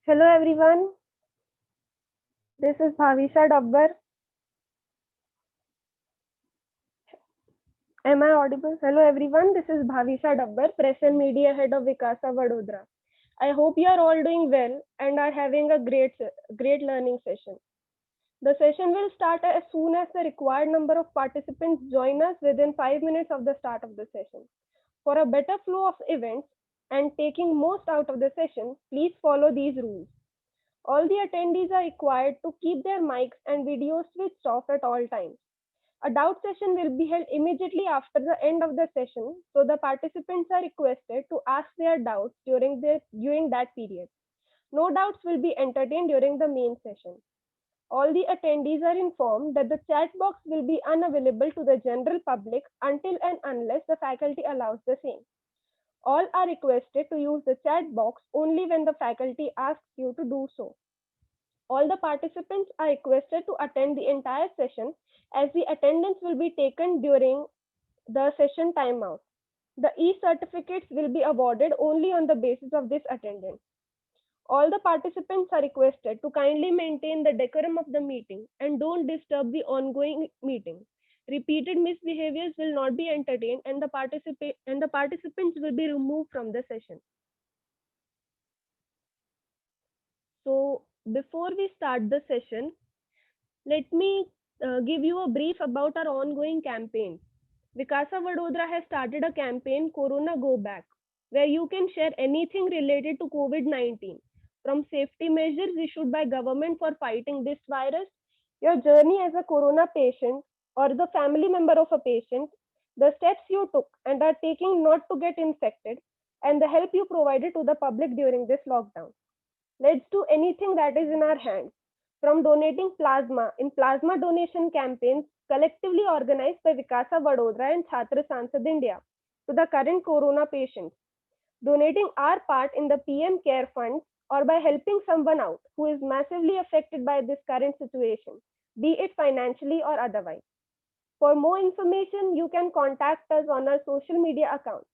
Hello everyone, this is Bhavisha Dabbar. Am I audible? Hello everyone, this is Bhavisha Dabbar, Press and Media Head of Vikasa Vadodra. I hope you are all doing well and are having a great learning session. The session will start as soon as the required number of participants join us within 5 minutes of the start of the session. For a better flow of events and taking most out of the session, please follow these rules. All the attendees are required to keep their mics and videos switched off at all times. A doubt session will be held immediately after the end of the session, so the participants are requested to ask their doubts during that period. No doubts will be entertained during the main session. All the attendees are informed that the chat box will be unavailable to the general public until and unless the faculty allows the same. All are requested to use the chat box only when the faculty asks you to do so. All the participants are requested to attend the entire session as the attendance will be taken during the session timeout. The e-certificates will be awarded only on the basis of this attendance. All the participants are requested to kindly maintain the decorum of the meeting and don't disturb the ongoing meeting. Repeated misbehaviors will not be entertained and the participants will be removed from the session. So before we start the session, let me give you a brief about our ongoing campaign. Vikasa Vadodra has started a campaign, Corona Go Back, where you can share anything related to COVID-19, from safety measures issued by government for fighting this virus, your journey as a corona patient or the family member of a patient, the steps you took and are taking not to get infected, and the help you provided to the public during this lockdown. Let's do anything that is in our hands, from donating plasma in plasma donation campaigns collectively organized by Vikasa Vadodra and Chhatra Sansad India to the current corona patients, donating our part in the PM Care Funds, or by helping someone out who is massively affected by this current situation, be it financially or otherwise. For more information, you can contact us on our social media accounts.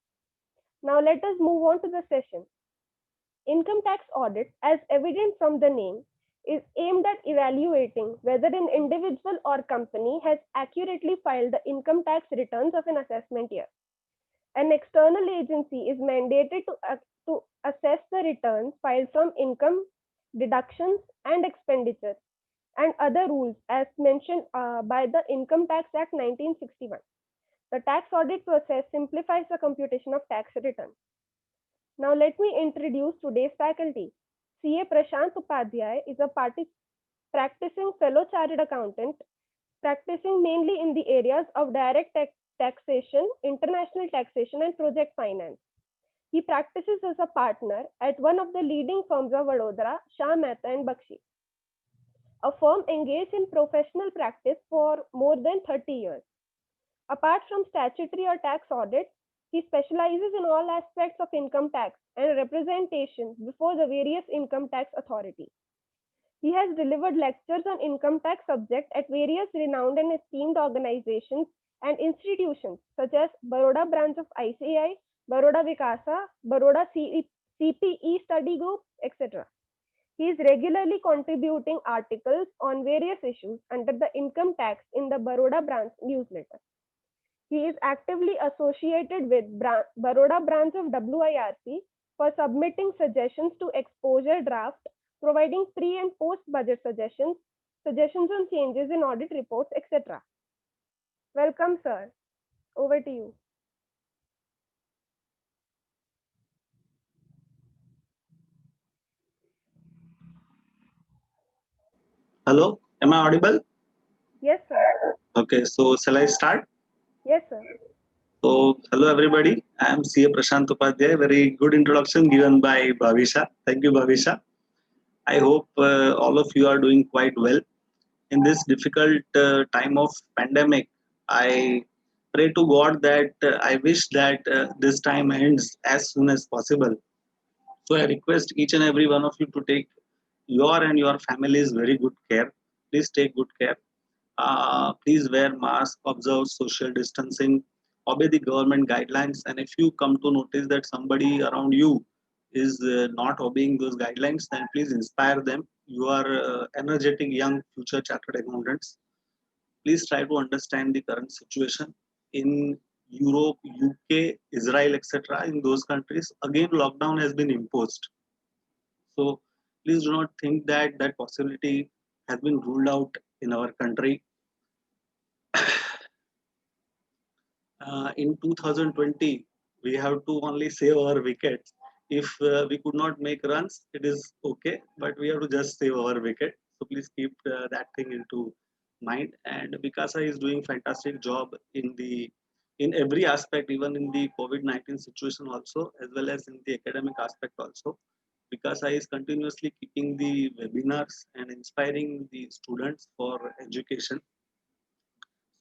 Now let us move on to the session. Income tax audit, as evident from the name, is aimed at evaluating whether an individual or company has accurately filed the income tax returns of an assessment year. An external agency is mandated to assess the returns filed from income, deductions, and expenditure, and other rules as mentioned by the Income Tax Act 1961. The tax audit process simplifies the computation of tax returns. Now let me introduce today's faculty. CA Prashant Upadhyay is a practicing fellow chartered accountant, practicing mainly in the areas of direct taxation, international taxation, and project finance. He practices as a partner at one of the leading firms of Vadodara, Shah Mehta and Bakshi, a firm engaged in professional practice for more than 30 years. Apart from statutory or tax audits, he specializes in all aspects of income tax and representation before the various income tax authorities. He has delivered lectures on income tax subject at various renowned and esteemed organizations and institutions such as Baroda branch of ICI, Baroda Vikasa, Baroda CPE Study Group, etc. He is regularly contributing articles on various issues under the income tax in the Baroda branch newsletter. He is actively associated with Baroda branch of WIRC for submitting suggestions to exposure draft, providing pre and post budget suggestions, suggestions on changes in audit reports, etc. Welcome, sir. Over to you. Hello, am I audible? Yes, sir. Okay, so shall I start? Yes, sir. So, hello everybody. I am CA Prashant Upadhyay. Very good introduction given by Bhavisha. Thank you, Bhavisha. I hope all of you are doing quite well. In this difficult time of pandemic, I pray to God that I wish that this time ends as soon as possible. So, I request each and every one of you to take your and your family's very good care. Please take good care. Please wear mask, observe social distancing, obey the government guidelines. And if you come to notice that somebody around you is not obeying those guidelines, then please inspire them. You are energetic young future chartered accountants. Please try to understand the current situation in Europe, UK, Israel, etc. In those countries, again, lockdown has been imposed. So please do not think that that possibility has been ruled out in our country. In 2020, we have to only save our wickets. If we could not make runs, it is okay, but we have to just save our wicket. So please keep that thing into mind. And Vikasa is doing fantastic job in every aspect, even in the COVID-19 situation also, as well as in the academic aspect also. Vikasa is continuously keeping the webinars and inspiring the students for education.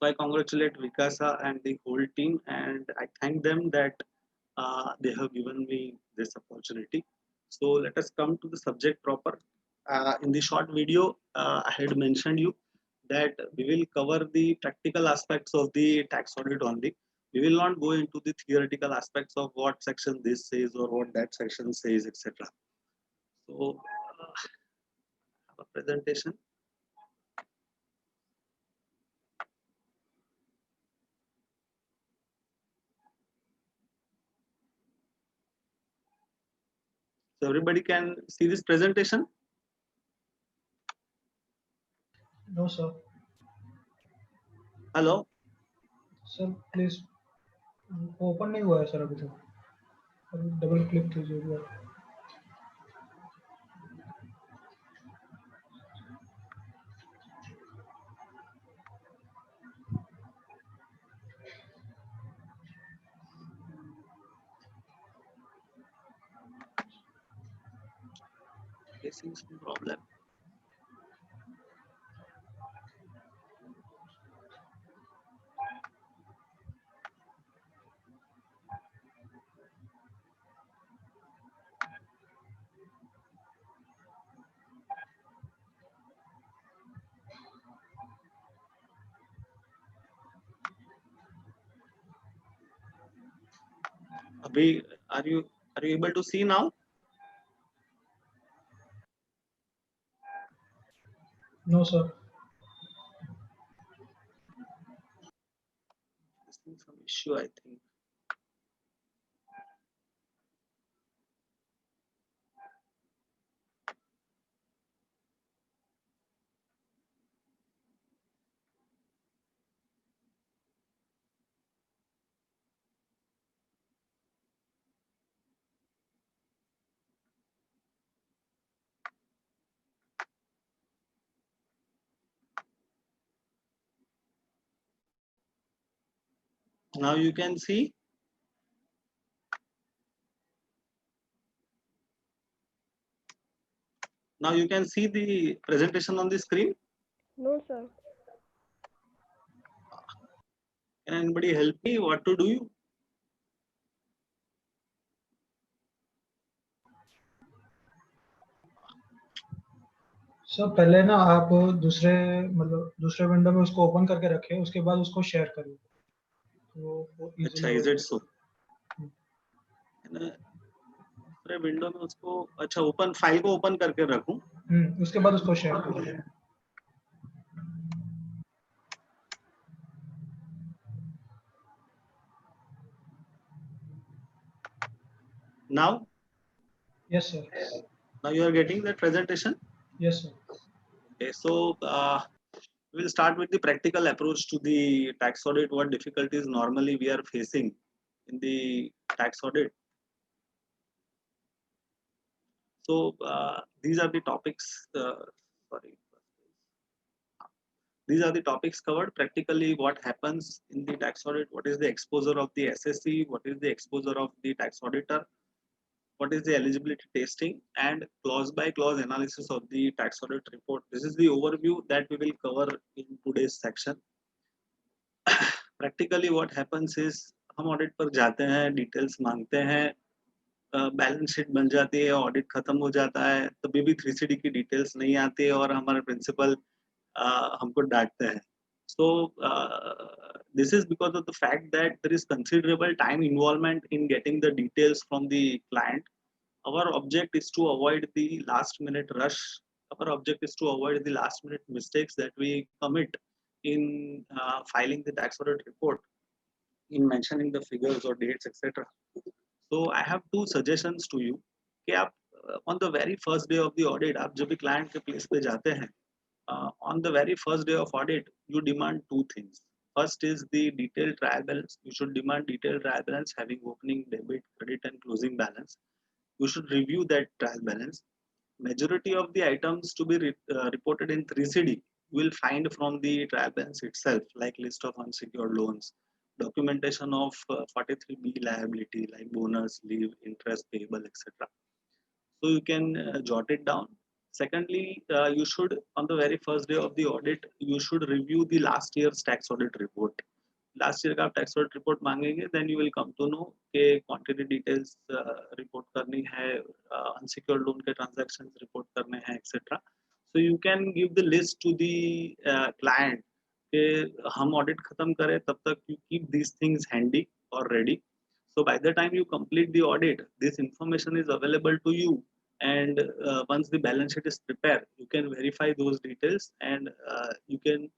So I congratulate Vikasa and the whole team, and I thank them that they have given me this opportunity. So let us come to the subject proper. In the short video, I had mentioned you that we will cover the practical aspects of the tax audit only. We will not go into the theoretical aspects of what section this says or what that section says, etc. So, have a presentation. So everybody can see this presentation. No, sir. Hello. Sir please open नहीं हुआ है sir अभी तक double click कीजिए एक बार Facing some problem. Abhi, are you able to see now? No sir Some issue, I think. Now you can see. Now you can see the presentation on the screen. No, sir. Can anybody help me? What to do? Sir पहले ना आप दूसरे मतलब दूसरे window में उसको open करके रखें उसके बाद उसको शेयर करिए तो वो अच्छा, इजीली is it so? दूसरे विंडो में उसको अच्छा ओपन फाइल को ओपन करके रखूं. उसके बाद उसको शेयर करिए Now yes sir now you are getting that presentation. Yes sir Okay, so we will start with the practical approach to the tax audit. What difficulties normally we are facing in the tax audit. So these are the topics. Sorry. These are the topics covered. Practically, what happens in the tax audit? What is the exposure of the SSC? What is the exposure of the tax auditor? What is the eligibility testing? And clause by clause analysis of the tax audit report. This is the overview that we will cover in today's section. Practically, what happens is हम audit पर जाते हैं, details मांगते हैं, balance sheet बन जाती है, audit खत्म हो जाता है, तभी भी 3CD की डिटेल्स नहीं आती है और हमारे प्रिंसिपल हमको डांटते हैं. So this is because of the fact that there is considerable time involvement in getting the details from the client. Our object is to avoid the last minute rush. Our object is to avoid the last minute mistakes that we commit in filing the tax audit report, in mentioning the figures or dates, etc. So I have two suggestions to you कि आप on the very first day of the audit, आप जब भी client के place पे जाते हैं, on the very first day of audit, you demand two things. First is the detailed trial balance. You should demand detailed trial balance having opening, debit, credit, and closing balance. You should review that trial balance. Majority of the items to be reported in 3CD you will find from the trial balance itself, like list of unsecured loans, documentation of 43B liability like bonus, leave, interest payable, etc. So you can jot it down. Secondly, you should, on the very first day of the audit, you should review the last year's tax audit report. Last year का आप tax audit report मांगेंगे, then you will come to know के quantity details report करनी है, unsecured loan के transactions report करने हैं, etcetera. So you can give the list to the client कि हम ऑडिट खत्म करें तब तक you keep these things handy और ready. So by the time you complete the audit, this information is available to you, and once the balance sheet is prepared, you can verify those details, and you can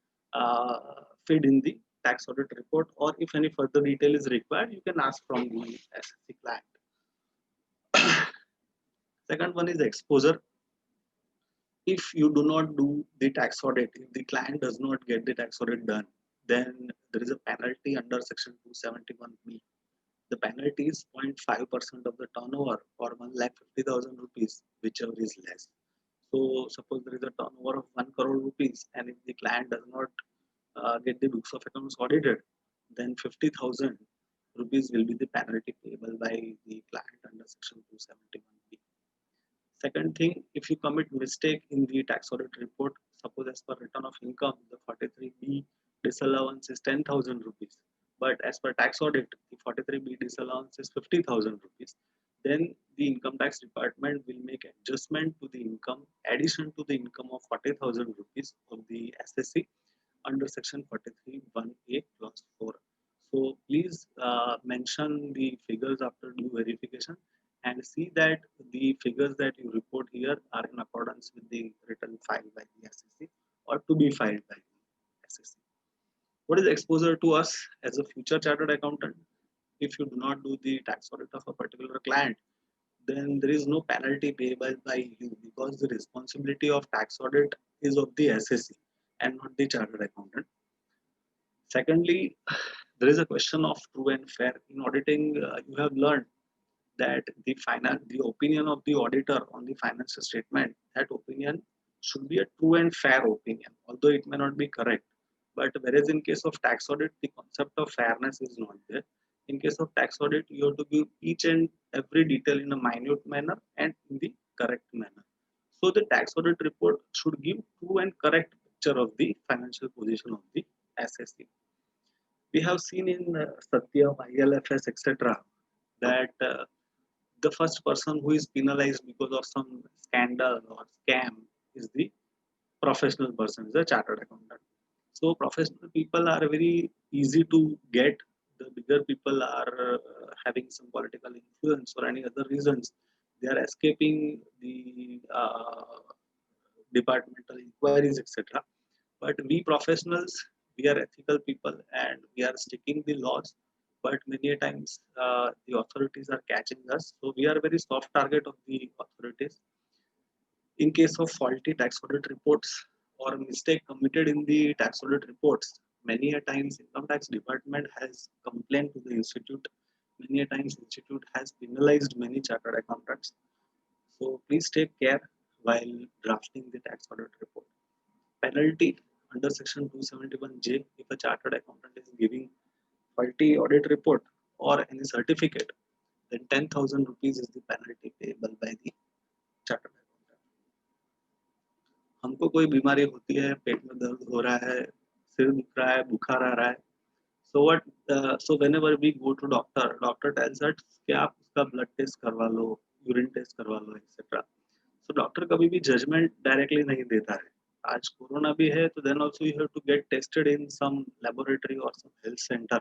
feed in the tax audit report, or if any further detail is required, you can ask from the SSC client. Second one is exposure. If you do not do the tax audit, if the client does not get the tax audit done, then there is a penalty under section 271B. The penalty is 0.5% of the turnover or 1,50,000 rupees, whichever is less. So suppose there is a turnover of 1 crore rupees, and if the client does not get the books of accounts audited, then 50,000 rupees will be the penalty payable by the client under section 271B. Second thing, if you commit mistake in the tax audit report, suppose as per return of income, the 43B disallowance is 10,000 rupees, but as per tax audit, the 43B disallowance is 50,000 rupees, then the income tax department will make adjustment to the income, addition to the income of 40,000 rupees of the SSC under section 43(1)(a) clause 4. So please mention the figures after due verification, and see that the figures that you report here are in accordance with the return filed by the SSC or to be filed by the SSC. What is exposure to us as a future chartered accountant? If you do not do the tax audit of a particular client, then there is no penalty payable by you, because the responsibility of tax audit is of the SSC and not the chartered accountant. Secondly, there is a question of true and fair. In auditing, you have learned that the opinion of the auditor on the financial statement, that opinion should be a true and fair opinion, although it may not be correct. But whereas in case of tax audit, the concept of fairness is not there. In case of tax audit, you have to give each and every detail in a minute manner and in the correct manner. So the tax audit report should give true and correct picture of the financial position of the SSC. We have seen in Satyam, ILFS, etc., that the first person who is penalized because of some scandal or scam is the professional person, is a chartered accountant. So professional people are very easy to get. The bigger people are having some political influence or any other reasons, they are escaping the departmental inquiries, etc. But we professionals, we are ethical people and we are sticking the laws. But many times the authorities are catching us, so we are very soft target of the authorities. In case of faulty tax audit reports or mistake committed in the tax audit reports, many a times income tax department has complained to the institute. Many a times institute has penalized many chartered accountants. So please take care while drafting the tax audit report. Penalty under section 271J, if a chartered accountant is giving faulty audit report or any certificate, then 10,000 rupees is the penalty payable by the chartered accountant. हमको कोई बीमारी होती है, पेट में दर्द हो रहा है, सिर दुख रहा है, बुखार आ रहा है, so whenever we go to doctor tells us कि आप उसका blood test करवा लो, urine test करवा लो, etc. So डॉक्टर कभी भी जजमेंट डायरेक्टली नहीं देता है. आज कोरोना भी है, तो then also you have to get tested in some laboratory or some health center.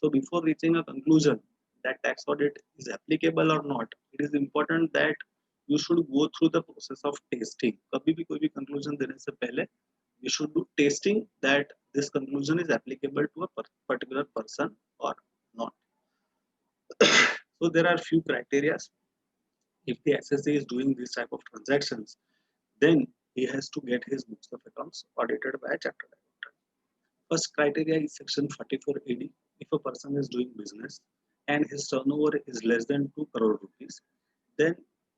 So before reaching a conclusion, that tax audit is applicable or not, it is important that you should go through the process of testing. कभी भी कोई भी conclusion देने से पहले you should do testing that this conclusion is applicable to a particular person or not. So there are few criteria. If the SSA is doing this type of transactions, then he has to get his books of accounts audited by a chartered accountant. First criteria is section 44AD. If a person is doing business and his turnover is less than 2 crore rupees, then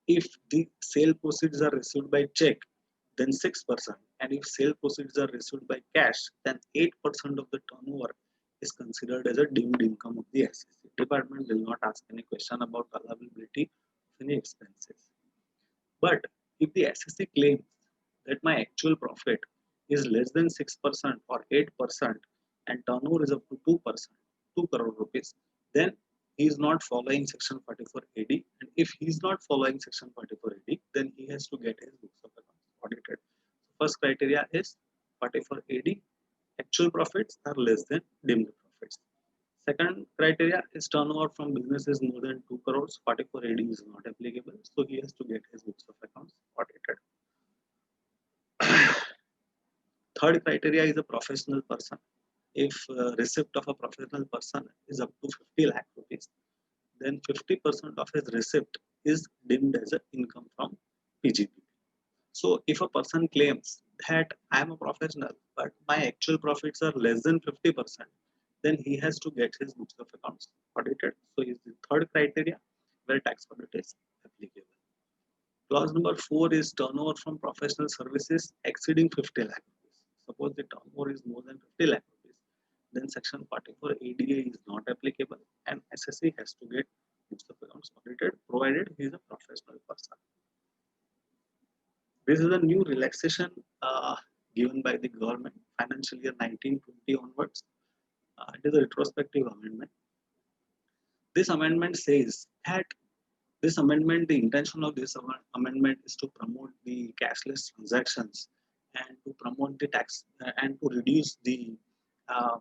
if the sale proceeds are received by check, then 6%, and if sale proceeds are received by cash, then 8% of the turnover is considered as a deemed income of the SSA. Department will not ask any question about allowability of any expenses. But if the SSA claims that my actual profit is less than 6% or 8% and turnover is up to 2%, 2 crore rupees, then he is not following section 44AD, and if he is not following section 44AD, then he has to get his books of accounts audited. First criteria is 44AD, actual profits are less than deemed profits. Second criteria is turnover from business is more than 2 crores, 44AD is not applicable, so he has to get his books of accounts audited. Third criteria is a professional person. If receipt of a professional person is up to 50 lakh rupees, then 50% of his receipt is deemed as an income from PGP. So if a person claims that I am a professional, but my actual profits are less than 50%, then he has to get his books of accounts audited. So is the third criteria where tax audit is applicable. Clause number 4 is turnover from professional services exceeding 50 lakh rupees. Suppose the turnover is more than 50 lakh rupees, then section 44 ADA is not applicable and SSA has to get books of accounts audited provided he is a professional person. This is a new relaxation given by the government financial year 1920 onwards. It is a retrospective amendment. This amendment says that the intention of this amendment is to promote the cashless transactions and to promote the tax and to reduce the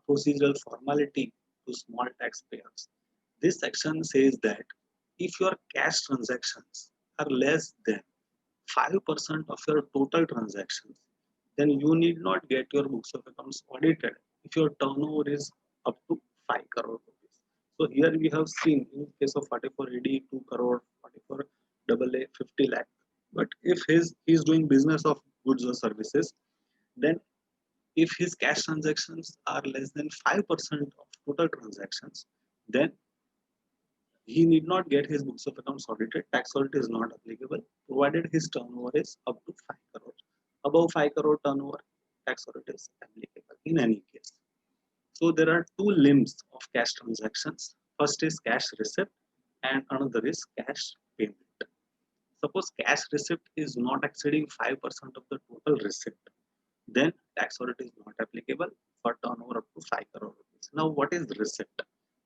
procedural formality to small taxpayers. This section says that if your cash transactions are less than 5% of your total transactions, then you need not get your books of accounts audited if your turnover is up to 5 crore rupees. So here we have seen in case of 44AD 2 crore, 44 AA 50 lakh. But if he is doing business of goods or services, then if his cash transactions are less than 5% of total transactions, then he need not get his books of accounts audited. Tax audit is not applicable, provided his turnover is up to 5 crore. Above 5 crore turnover, tax audit is applicable in any case. So there are two limbs of cash transactions. First is cash receipt and another is cash payment. Suppose cash receipt is not exceeding 5% of the total receipt, then tax audit is not applicable for turnover up to 5 crore rupees. Now what is receipt?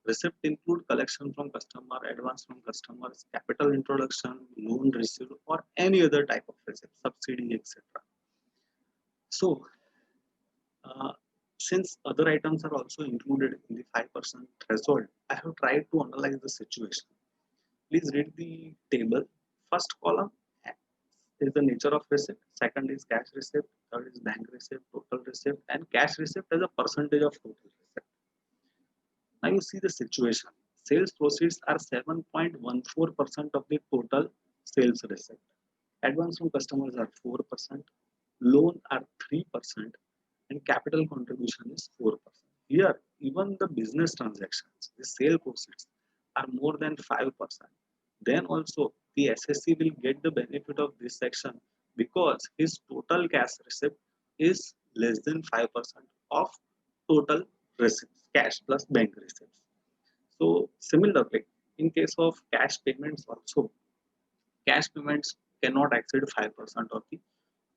Receipt include collection from customer, advance from customers, capital introduction, loan received, or any other type of receipt, subsidy, etc. So, since other items are also included in the 5% threshold, I have tried to analyze the situation. Please read the table. First column is the nature of receipt, second is cash receipt, third is bank receipt, total receipt, and cash receipt as a percentage of total receipt. Now you see the situation. Sales proceeds are 7.14% of the total sales receipt. Advance from customers are 4%, loan are 3%, and capital contribution is 4%. Here, even the business transactions, the sale proceeds are more than 5%. Then also the SSC will get the benefit of this section because his total cash receipt is less than 5% of total receipts, cash plus bank receipts. So similarly, in case of cash payments also, cash payments cannot exceed 5% of the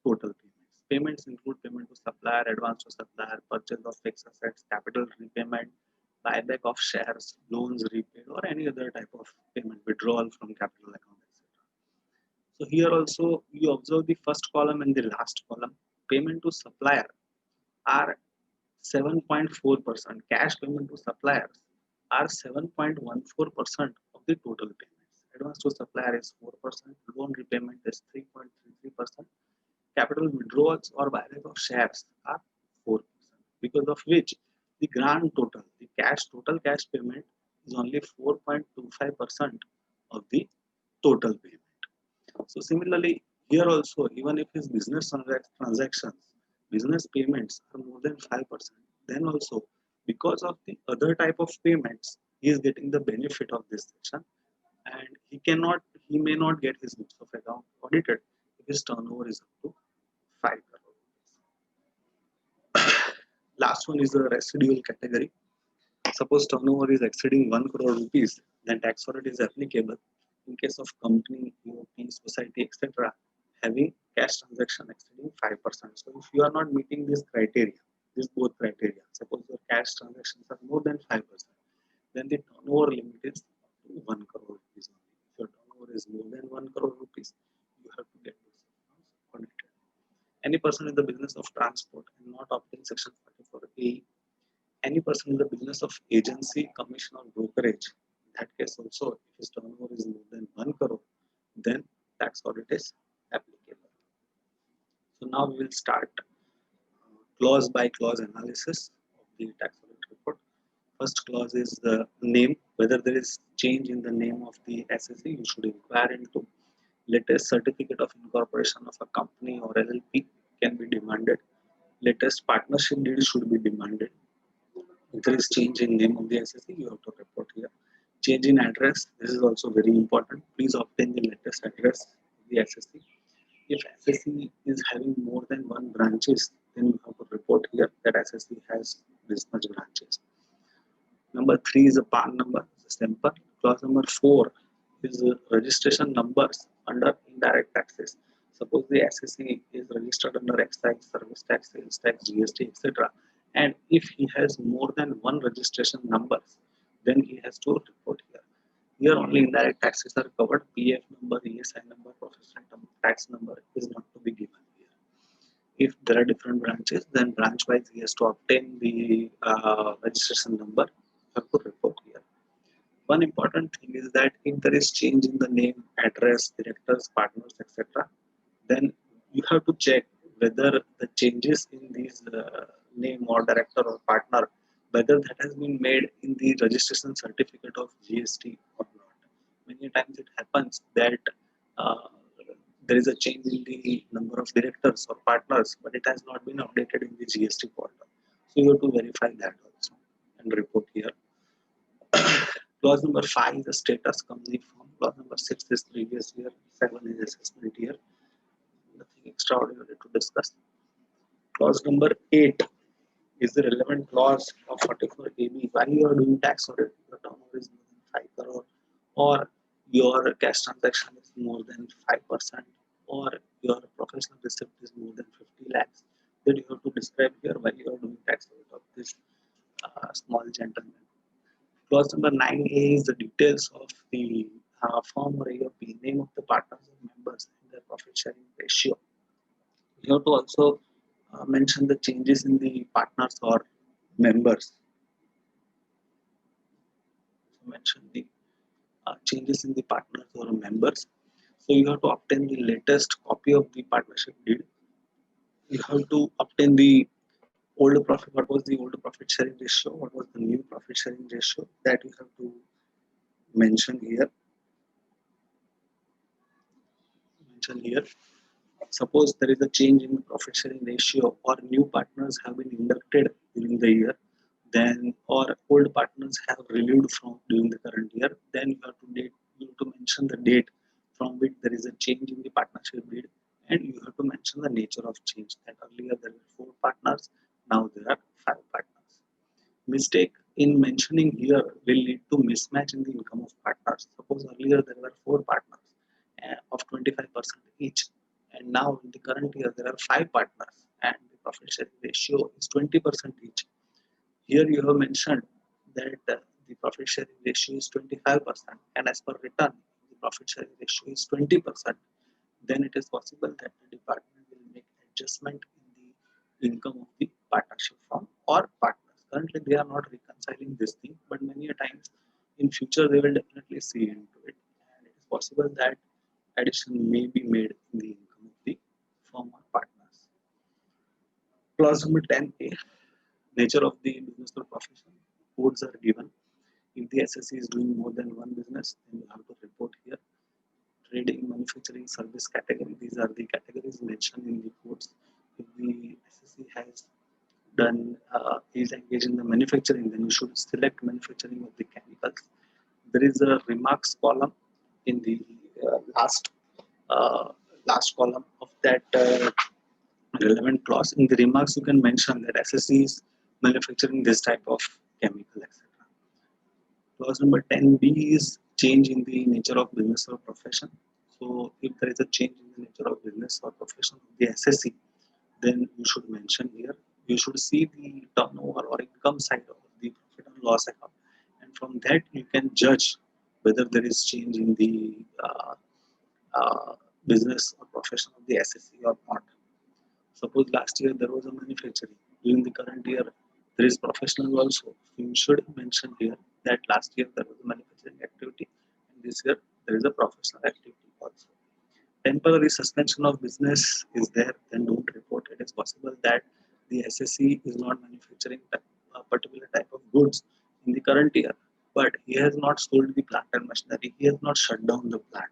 total payments. Payments include payment to supplier, advance to supplier, purchase of fixed assets, capital repayment, buyback of shares, loans repaid, or any other type of payment, withdrawal from capital account, etc. So here also you observe the first column and the last column. Payment to supplier are 7.4%. Cash payment to suppliers are 7.14% of the total payments. Advance to supplier is 4%, loan repayment is 3.33%, capital withdrawals or buyback of shares are 4%, because of which the grand total, the total cash payment is only 4.25% of the total payment. So similarly, here also, even if his business transactions, business payments are more than 5%, then also because of the other type of payments, he is getting the benefit of this section, and he may not get his books of account audited if his turnover is up to 5 crore. Last one is the residual category. Suppose turnover is exceeding 1 crore rupees, then tax audit is applicable in case of company, EOP, society, etc. having cash transaction exceeding 5%. So if you are not meeting this criteria, these both criteria, suppose your cash transactions are more than 5%, then the turnover limit is up to 1 crore rupees only. If your turnover is more than 1 crore rupees, you have to get this audited. Any person in the business of transport and not opting section 44A, any person in the business of agency, commission or brokerage, in that case also, if his turnover is more than 1 crore, then tax audit is applicable. So now we will start clause by clause analysis of the tax audit report. First clause is the name, whether there is change in the name of the SSE, you should inquire into. Latest certificate of incorporation of a company or LLP can be demanded. Latest partnership deed should be demanded. If there is change in name of the SSE, you have to report here. Change in address, this is also very important. Please obtain the latest address of the SSE. If SSE is having more than one branches, then you have to report here that SSE has this much branches. Number 3 is a PAN number, simple. Clause number 4 is registration numbers under indirect taxes. Suppose the SSE is registered under excise, service tax, sales tax, GST, etc. And if he has more than one registration numbers, then he has to report here. Here only indirect taxes are covered. PF number, ESI number, professional tax number is not to be given here. If there are different branches, then branch wise he has to obtain the registration number. Have to report here. One important thing is that if there is change in the name, address, directors, partners, etc., then you have to check whether the changes in these name or director or partner, whether that has been made in the registration certificate of GST or not. Many times it happens that uh, there is a change in the number of directors or partners, but it has not been updated in the GST portal. So you have to verify that also and report here. Clause number 5 is the status company form. Clause number 6 is previous year. 7 is assessment year. Nothing extraordinary to discuss. Clause number 8 is the relevant clause of 44 AB. While you are doing tax audit, your turnover is more than 5 crore, or your cash transaction is more than 5%, or your professional receipt is more than 50 lakhs. Then you have to describe here while you are doing tax audit of this small gentleman. Clause number 9A is the details of the firm or AOP, name of the partners and members, and their profit sharing ratio. You have to also mention the changes in the partners or members. So mention the changes in the partners or members. So you have to obtain the latest copy of the partnership deed. You have to obtain the old profit. What was the old profit sharing ratio? What was the new profit sharing ratio? That you have to mention here. Suppose there is a change in profit sharing ratio or new partners have been inducted during the year, then or old partners have relieved from during the current year, then you have to mention the date from which there is a change in the partnership deed, and you have to mention the nature of change. That earlier there were 4 partners, now there are 5 partners. Mistake in mentioning here will lead to mismatch in the income of partners. Suppose earlier there were 4 partners of 25% each, and now in the current year there are 5 partners and the profit sharing ratio is 20% each. Here you have mentioned that the profit sharing ratio is 25%, and as per return the profit sharing ratio is 20%. Then it is possible that the department will make adjustment in the income of the partnership firm or partners. Currently, they are not reconciling this thing, but many a times in future they will definitely see into it, and it is possible that addition may be made in the income of the firm or partners. Clause number 10A, nature of the business or profession. Codes are given. If the SSE is doing more than one business, then you have to report here. Trading, manufacturing, service category. These are the categories mentioned in the codes. If the SSE has is engaged in the manufacturing, then you should select manufacturing of the chemicals. There is a remarks column in the last uh, last column of that relevant clause. In the remarks, you can mention that SSE is manufacturing this type of chemical, etc. Clause number 10B is change in the nature of business or profession. So, if there is a change in the nature of business or profession of the SSE, then you should mention here. You should see the turnover or income side of the profit and loss account, and from that you can judge whether there is change in the uh, business or profession of the SSE or not. Suppose last year there was a manufacturing. During the current year, there is professional also. So you should mention here that last year there was a manufacturing activity, and this year there is a professional activity also. Temporary suspension of business is there, then don't report. It is possible that the SSE is not manufacturing a particular type of goods in the current year, but he has not sold the plant and machinery. He has not shut down the plant.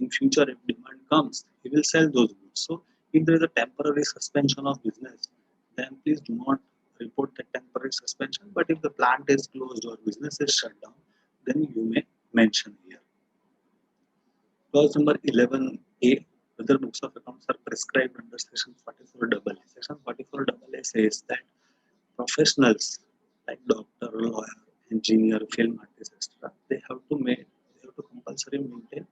In future, if demand comes, he will sell those goods. So, if there is a temporary suspension of business, then please do not report the temporary suspension. But if the plant is closed or business is shut down, then you may mention here. Clause number 11A, whether books of accounts are prescribed under section 44AA. Section 44AA says that professionals like doctor, lawyer, engineer, film artist, etc., they have to compulsory maintain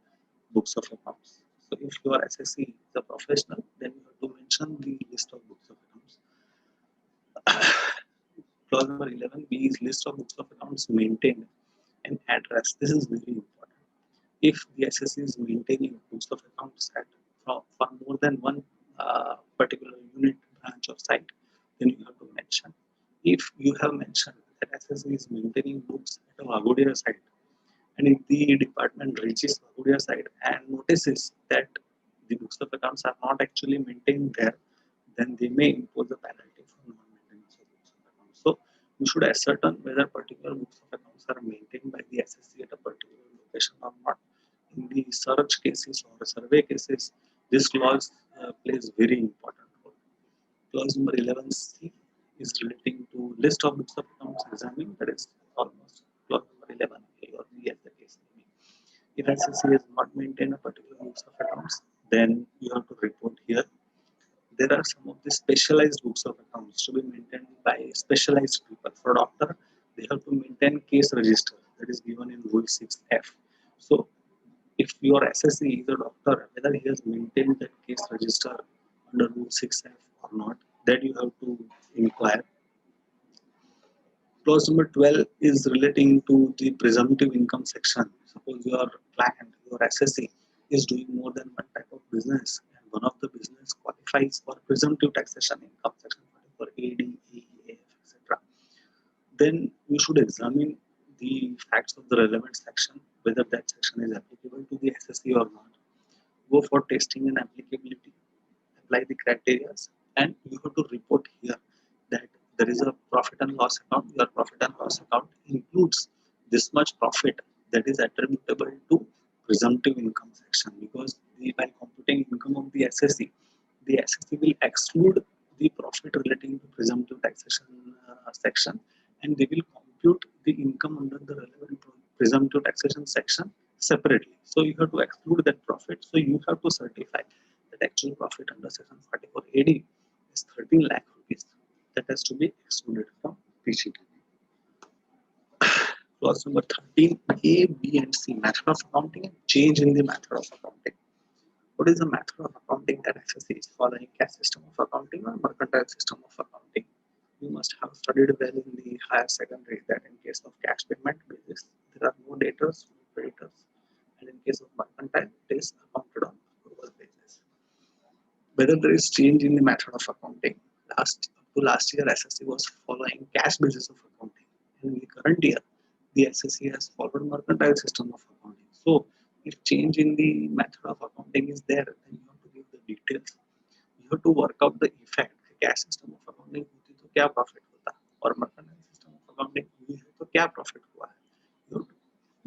books of accounts. So if your SSE is a professional, then you have to mention the list of books of accounts. Clause number 11B is list of books of accounts maintained and address. This is very important. If the SSE is maintaining books of accounts for more than one particular unit, branch, or site, then you have to mention. If you have mentioned that SSE is maintaining books at a Vagodya site, and if the department reaches Vagodya site and notices that the books of accounts are not actually maintained there, then they may impose a penalty for non-maintenance of books of accounts. So you should ascertain whether particular books of accounts are maintained by the SSE at a particular location or not. In the search cases or survey cases, this clause plays very important role. Clause number 11C is relating to list of books of accounts examined. That is almost clause number 11A or B as the case may be. If SSE has not maintained a particular books of accounts, then you have to report here. There are some of the specialized books of accounts to be maintained by specialized people. For doctor, they have to maintain case register that is given in Rule 6F. So if your SSE is a doctor, whether he has maintained that case register under Rule 6F or not, that you have to inquire. Clause number 12 is relating to the presumptive income section. Suppose your client, your SSE, is doing more than one type of business, and one of the business qualifies for presumptive taxation income section for AD, AEF, etc. Then you should examine the facts of the relevant section, whether that section is applicable to the SSE or not. Go for testing and applicability, apply the criteria, and you have to report here that there is a profit and loss account. Your profit and loss account includes this much profit that is attributable to presumptive income section, because by computing income of the SSE, the SSE will exclude the profit relating to presumptive taxation section, and they will compute the income under the relevant presumptive taxation section separately. So you have to exclude that profit. So you have to certify that actual profit under section 44 AD is 13 lakh rupees. That has to be excluded from PCT. Clause number 13, A, B, and C, method of accounting and change in the method of accounting. What is the method of accounting that SSE is following? Cash system of accounting or mercantile system of accounting? You must have studied well in the higher secondary that in case of cash payment basis, there are no debtors, no creditors, and in case of mercantile, it is accounted on approval basis. Whether there is change in the method of accounting. Last So last year SSC was following cash basis of accounting. In the current year, the SSC has followed mercantile system of accounting. So if change in the method of accounting is there, then you have to give the details. You have to work out the effect. Cash system of accounting होती तो क्या profit होता और mercantile system of accounting हुई है तो क्या profit हुआ है. You have to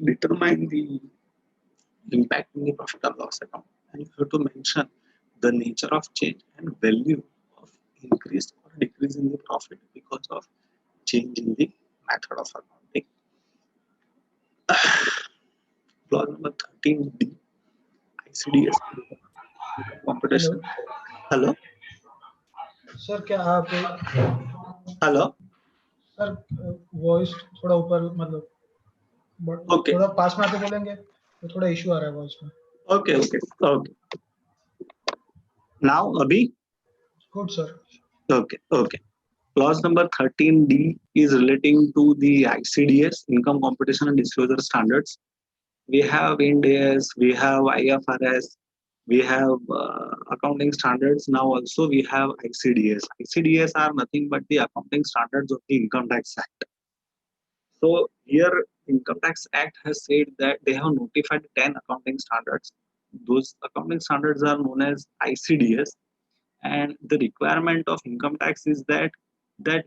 determine the impact in the profit and loss account, and you have to mention the nature of change and value of increase or decrease in the profit because of change in the method of accounting. Clause number 13D, ICDS competition. Hello Hello. Sir, क्या आप Hello. Sir voice थोड़ा ऊपर मतलब Okay. थोड़ा पास में आके बोलेंगे तो थोड़ा इशू आ रहा है वॉइस में. Okay. Now Abhi. Good sir. Okay. Clause number 13D is relating to the ICDS, Income Competition and Disclosure Standards. We have Ind AS, we have IFRS, we have accounting standards. Now also we have ICDS. ICDS are nothing but the accounting standards of the Income Tax Act. So here Income Tax Act has said that they have notified 10 accounting standards. Those accounting standards are known as ICDS, and the requirement of income tax is that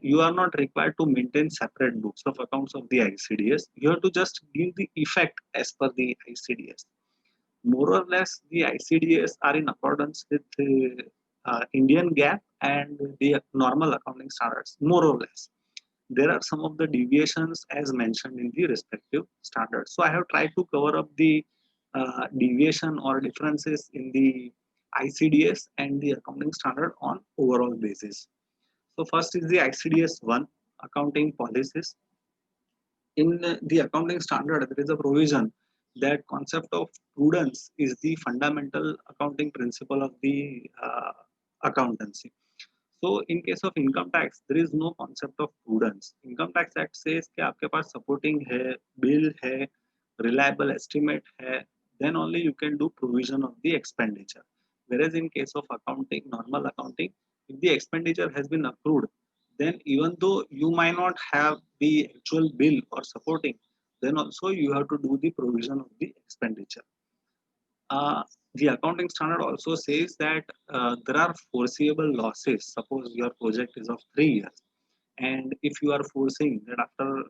you are not required to maintain separate books of accounts of the ICDS. You have to just give the effect as per the ICDS. More or less, the ICDS are in accordance with Indian GAAP and the normal accounting standards, more or less. There are some of the deviations as mentioned in the respective standards. So I have tried to cover up the deviation or differences in the ICDS and the accounting standard on overall basis. So first is the ICDS 1, accounting policies. In the accounting standard, there is a provision that concept of prudence is the fundamental accounting principle of the accountancy. So in case of income tax, there is no concept of prudence. Income Tax Act says कि आपके पास supporting है, bill है, reliable estimate है, then only you can do provision of the expenditure. Whereas in case of accounting, normal accounting, if the expenditure has been approved, then even though you might not have the actual bill or supporting, then also you have to do the provision of the expenditure. The accounting standard also says that there are foreseeable losses. Suppose your project is of 3 years, and if you are foreseeing that after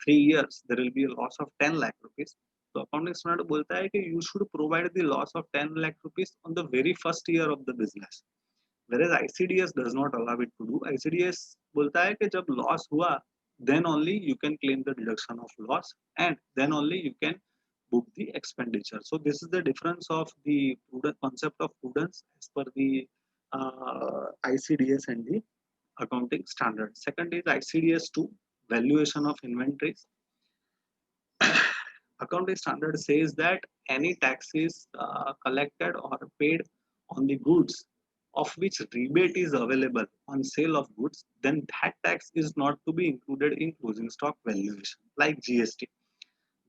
3 years there will be a loss of 10 lakh rupees, so accounting standard बोलता है कि you should provide the loss of 10 lakh rupees on the very first year of the business. Whereas ICDS does not allow it to do. ICDS बोलता है कि जब loss हुआ, then only you can claim the deduction of loss, and then only you can book the expenditure. So this is the difference of the concept of prudence as per the ICDS and the accounting standard. Second is ICDS 2, valuation of inventories. Accounting standard says that any taxes collected or paid on the goods of which rebate is available on sale of goods, then that tax is not to be included in closing stock valuation, like GST.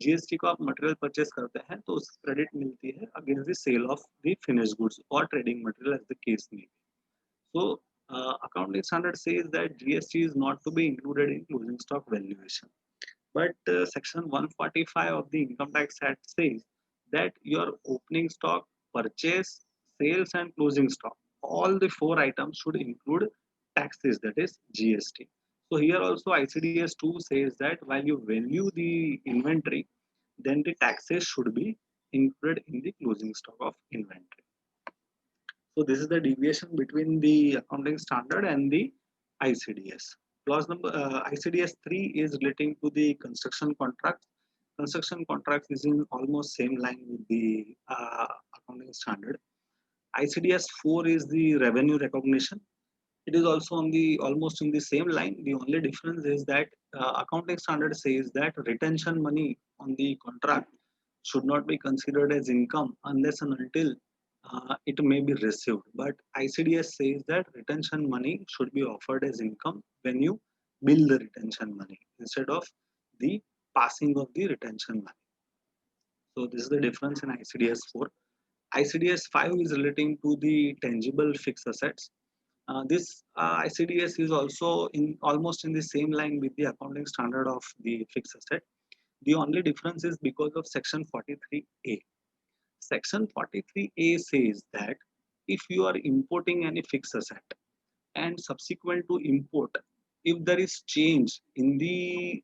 GST को आप material purchase करते हैं तो उसकी credit मिलती है against the sale of the finished goods और trading material as the case may be. So accounting standard says that GST is not to be included in closing stock valuation. But section 145 of the Income Tax Act says that your opening stock, purchase, sales and closing stock, all the 4 items should include taxes, that is GST. So here also ICDS 2 says that while you value the inventory, then the taxes should be included in the closing stock of inventory. So this is the deviation between the accounting standard and the ICDS. Clause number ICDS 3 is relating to the construction contracts. Construction contracts is in almost same line with the accounting standard. ICDS 4 is the revenue recognition. It is also on the almost in the same line. The only difference is that accounting standard says that retention money on the contract should not be considered as income unless and until it may be received. But ICDS says that retention money should be offered as income when you bill the retention money instead of the passing of the retention money. So this is the difference in ICDS 4. ICDS 5 is relating to the tangible fixed assets. This ICDS is also in almost in the same line with the accounting standard of the fixed asset. The only difference is because of section 43A. Section 43A says that if you are importing any fixed asset and subsequent to import, if there is change in the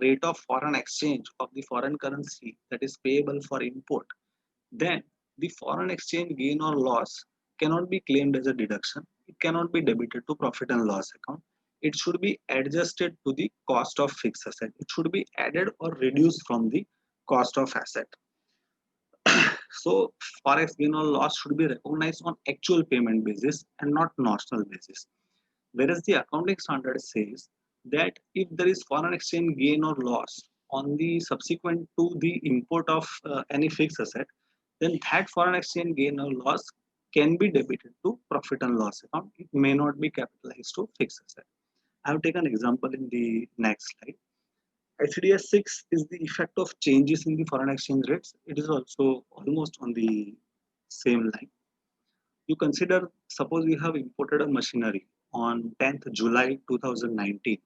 rate of foreign exchange of the foreign currency that is payable for import, then the foreign exchange gain or loss cannot be claimed as a deduction. It cannot be debited to profit and loss account. It should be adjusted to the cost of fixed asset. It should be added or reduced from the cost of asset. So forex gain or loss should be recognized on actual payment basis and not notional basis. Whereas the accounting standard says that if there is foreign exchange gain or loss on the subsequent to the import of any fixed asset, then that foreign exchange gain or loss can be debited to profit and loss account. It may not be capitalized to fixed asset. I have taken an example in the next slide. ICDS 6 is the effect of changes in the foreign exchange rates. It is also almost on the same line. You consider, suppose you have imported a machinery on 10th July 2019.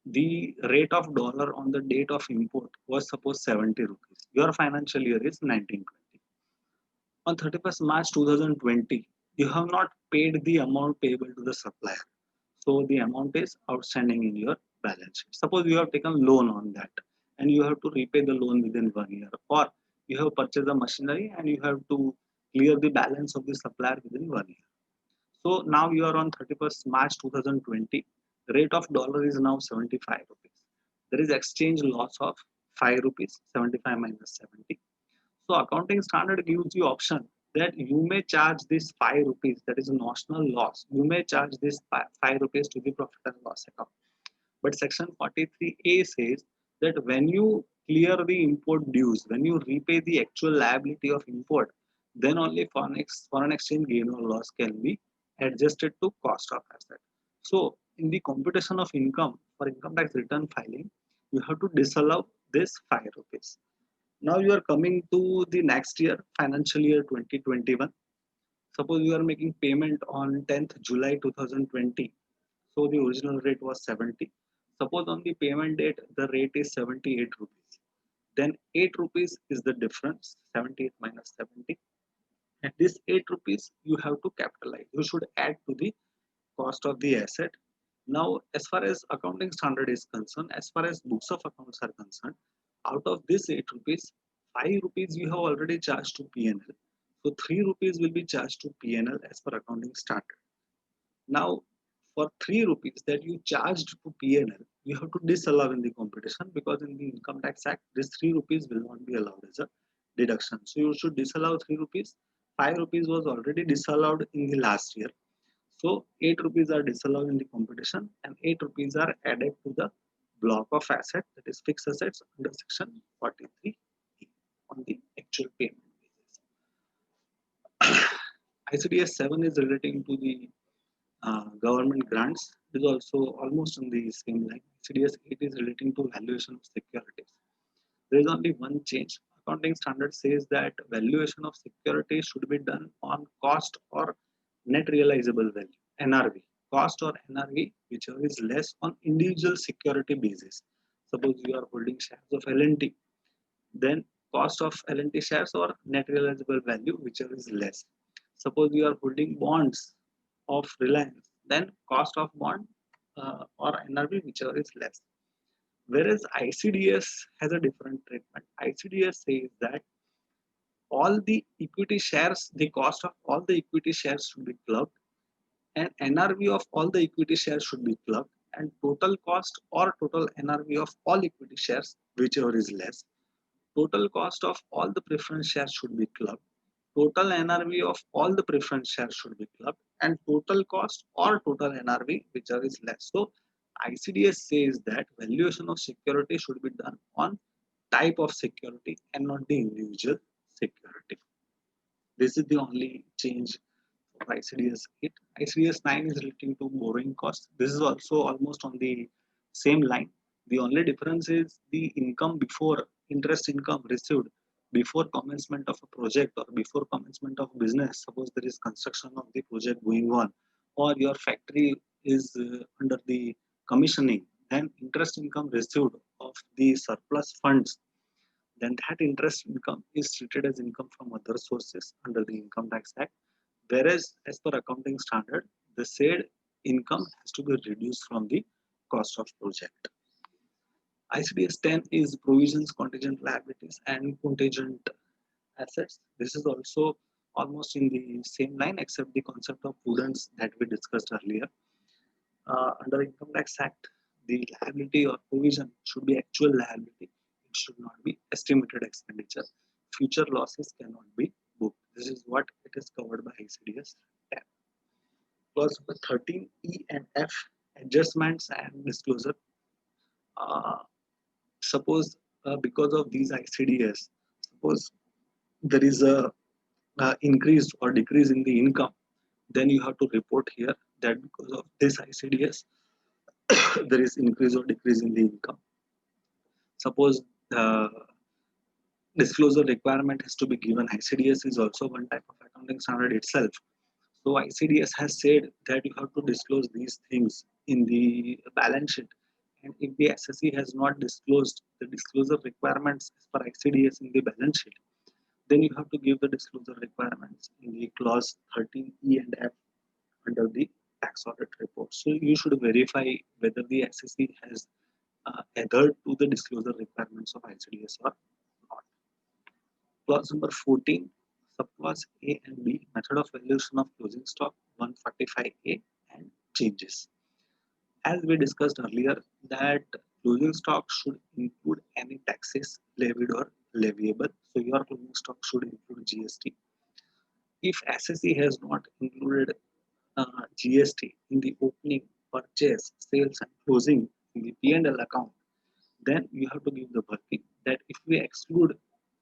The rate of dollar on the date of import was suppose 70 rupees. Your financial year is 1920. On 31st March 2020, you have not paid the amount payable to the supplier. So the amount is outstanding in your balance sheet. Suppose you have taken loan on that and you have to repay the loan within 1 year, or you have purchased the machinery and you have to clear the balance of the supplier within 1 year. So now you are on 31st March 2020. The rate of dollar is now 75 rupees. There is exchange loss of 5 rupees, 75 minus 70. So accounting standard gives you option that you may charge this 5 rupees, that is a notional loss. You may charge this 5 rupees to the profit and loss account. But section 43A says that when you clear the import dues, when you repay the actual liability of import, then only foreign exchange gain or loss can be adjusted to cost of asset. So in the computation of income for income tax return filing, you have to disallow this 5 rupees. Now you are coming to the next year, financial year 2021. Suppose you are making payment on 10th July 2020. So the original rate was 70. Suppose on the payment date, the rate is 78 rupees. Then 8 rupees is the difference, 78 minus 70. And this 8 rupees you have to capitalize. You should add to the cost of the asset. Now, as far as accounting standard is concerned, as far as books of accounts are concerned, out of this 8 rupees, 5 rupees you have already charged to P&L. So 3 rupees will be charged to P&L as per accounting standard. Now, for 3 rupees that you charged to P&L, you have to disallow in the computation, because in the Income Tax Act, this 3 rupees will not be allowed as a deduction. So you should disallow 3 rupees. 5 rupees was already disallowed in the last year. So 8 rupees are disallowed in the computation and 8 rupees are added to the block of asset, that is fixed assets, under section 43 on the actual payment basis. ICDS 7 is relating to the government grants. It is also almost on the same line. ICDS 8 is relating to valuation of securities. There is only one change. Accounting standard says that valuation of securities should be done on cost or net realizable value, NRV. Cost or NRV, whichever is less on individual security basis. Suppose you are holding shares of L&T, then cost of L&T shares or net realizable value, whichever is less. Suppose you are holding bonds of Reliance, then cost of bond or NRV, whichever is less. Whereas ICDS has a different treatment. ICDS says that all the equity shares, the cost of all the equity shares should be clubbed, and NRV of all the equity shares should be clubbed, and total cost or total NRV of all equity shares, whichever is less. Total cost of all the preference shares should be clubbed. Total NRV of all the preference shares should be clubbed, and total cost or total NRV, whichever is less. So ICDS says that valuation of security should be done on type of security and not the individual security. This is the only change of ICDS 8. ICDS 9 is relating to borrowing cost. This is also almost on the same line. The only difference is the income before, interest income received before commencement of a project or before commencement of business. Suppose there is construction of the project going on, or your factory is under the commissioning, then interest income received of the surplus funds, then that interest income is treated as income from other sources under the Income Tax Act. Whereas, as per accounting standard, the said income has to be reduced from the cost of project. ICDS 10 is provisions, contingent liabilities, and contingent assets. This is also almost in the same line, except the concept of prudence that we discussed earlier. Under Income Tax Act, the liability or provision should be actual liability. It should not be estimated expenditure. Future losses cannot be booked. This is what it is covered by ICDS 10. Clause 13 E and F, adjustments and disclosure. Uh, Suppose because of these ICDS, suppose there is a increase or decrease in the income, then you have to report here that because of this ICDS, there is increase or decrease in the income. Suppose the disclosure requirement has to be given. ICDS is also one type of accounting standard itself. So ICDS has said that you have to disclose these things in the balance sheet. And if the SSE has not disclosed the disclosure requirements as per ICDS in the balance sheet, then you have to give the disclosure requirements in the clause 13E and F under the tax audit report. So you should verify whether the SSE has adhered to the disclosure requirements of ICDS or not. Clause number 14, subclause A and B, method of valuation of closing stock 145A and changes. As we discussed earlier, that closing stock should include any taxes levied or leviable. So your closing stock should include GST. If SSE has not included GST in the opening, purchase, sales, and closing in the P&L account, then you have to give the working that if we exclude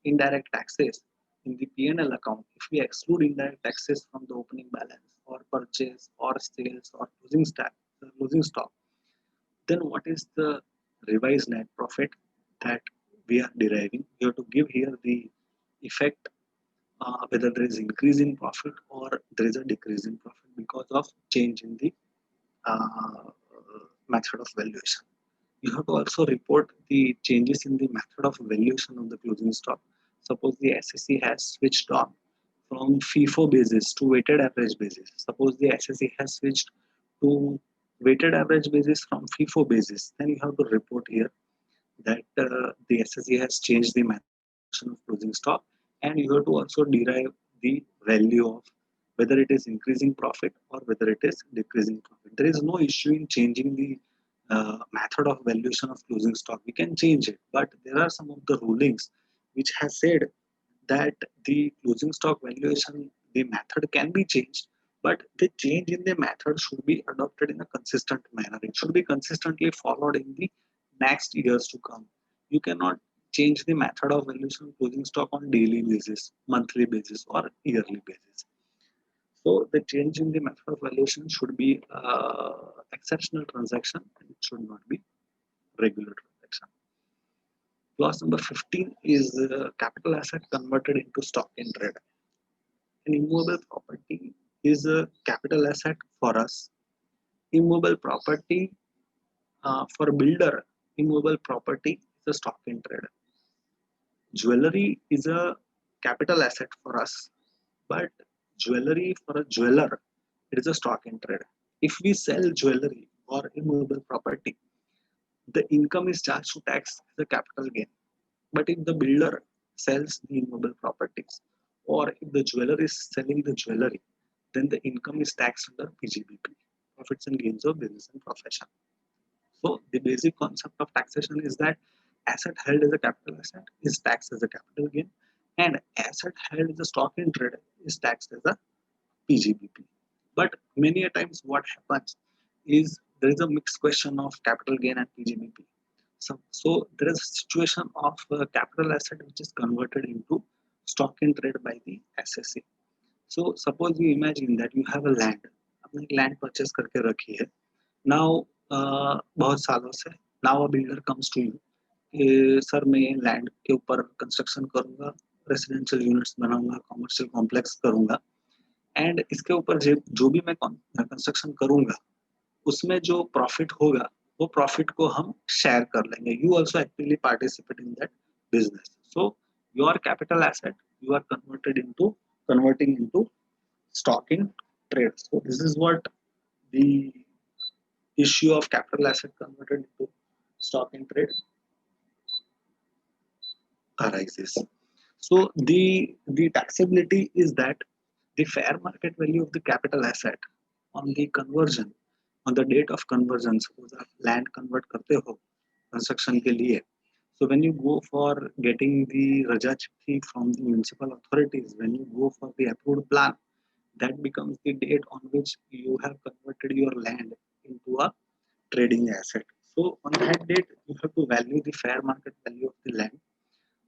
indirect taxes in the P&L account, if we exclude indirect taxes from the opening balance or purchase or sales or closing stock, then what is the revised net profit that we are deriving? We have to give here the effect whether there is increase in profit or there is a decrease in profit because of change in the uh, method of valuation. You have to also report the changes in the method of valuation of the closing stock. Suppose the SSE has switched on from FIFO basis to weighted average basis. Suppose the SSE has switched to weighted average basis from FIFO basis, then you have to report here that the SSE has changed the method of closing stock, and you have to also derive the value of whether it is increasing profit or whether it is decreasing profit. There is no issue in changing the method of valuation of closing stock. We can change it, but there are some of the rulings which has said that the closing stock valuation, the method can be changed, but the change in the method should be adopted in a consistent manner. It should be consistently followed in the next years to come. You cannot change the method of valuation of closing stock on daily basis, monthly basis, or yearly basis. So the change in the method of valuation should be exceptional transaction and it should not be regular transaction. Clause number 15 is capital asset converted into stock in trade. An immovable property is a capital asset for us. Immovable property for builder, immovable property is a stock in trade. Jewelry is a capital asset for us, but jewelry for a jeweler, it is a stock in trade. If we sell jewelry or immovable property, the income is charged to tax as a capital gain. But if the builder sells the immovable properties or if the jeweler is selling the jewelry, then the income is taxed under PGBP, profits and gains of business and profession. So the basic concept of taxation is that asset held as a capital asset is taxed as a capital gain, and asset held as a stock in trade is taxed as a PGBP. But many a times what happens is there is a mixed question of capital gain and PGBP. So there is a situation of capital asset which is converted into stock in trade by the SSE. So suppose you imagine that you have a land, आपने land purchase करके रखी है. Now बहुत सालों से now a builder comes to you कि sir मैं land के ऊपर कंस्ट्रक्शन करूंगा, रेसिडेंशियल यूनिट्स बनाऊंगा, कमर्शियल कॉम्प्लेक्स करूंगा, एंड इसके ऊपर जो भी मैं कंस्ट्रक्शन करूंगा उसमें जो प्रॉफिट होगा वो प्रॉफिट को हम शेयर कर लेंगे. You also actively participate in that business. So your capital asset you are converting into stock in trade. So this is what the issue of capital asset converted into stock in trade arises. So the taxability is that the fair market value of the capital asset on the conversion, on the date of conversion, suppose आप land convert करते हो construction के लिए, so when you go for getting the raja chitti from the municipal authorities, when you go for the approved plan, that becomes the date on which you have converted your land into a trading asset. So on that date, you have to value the fair market value of the land.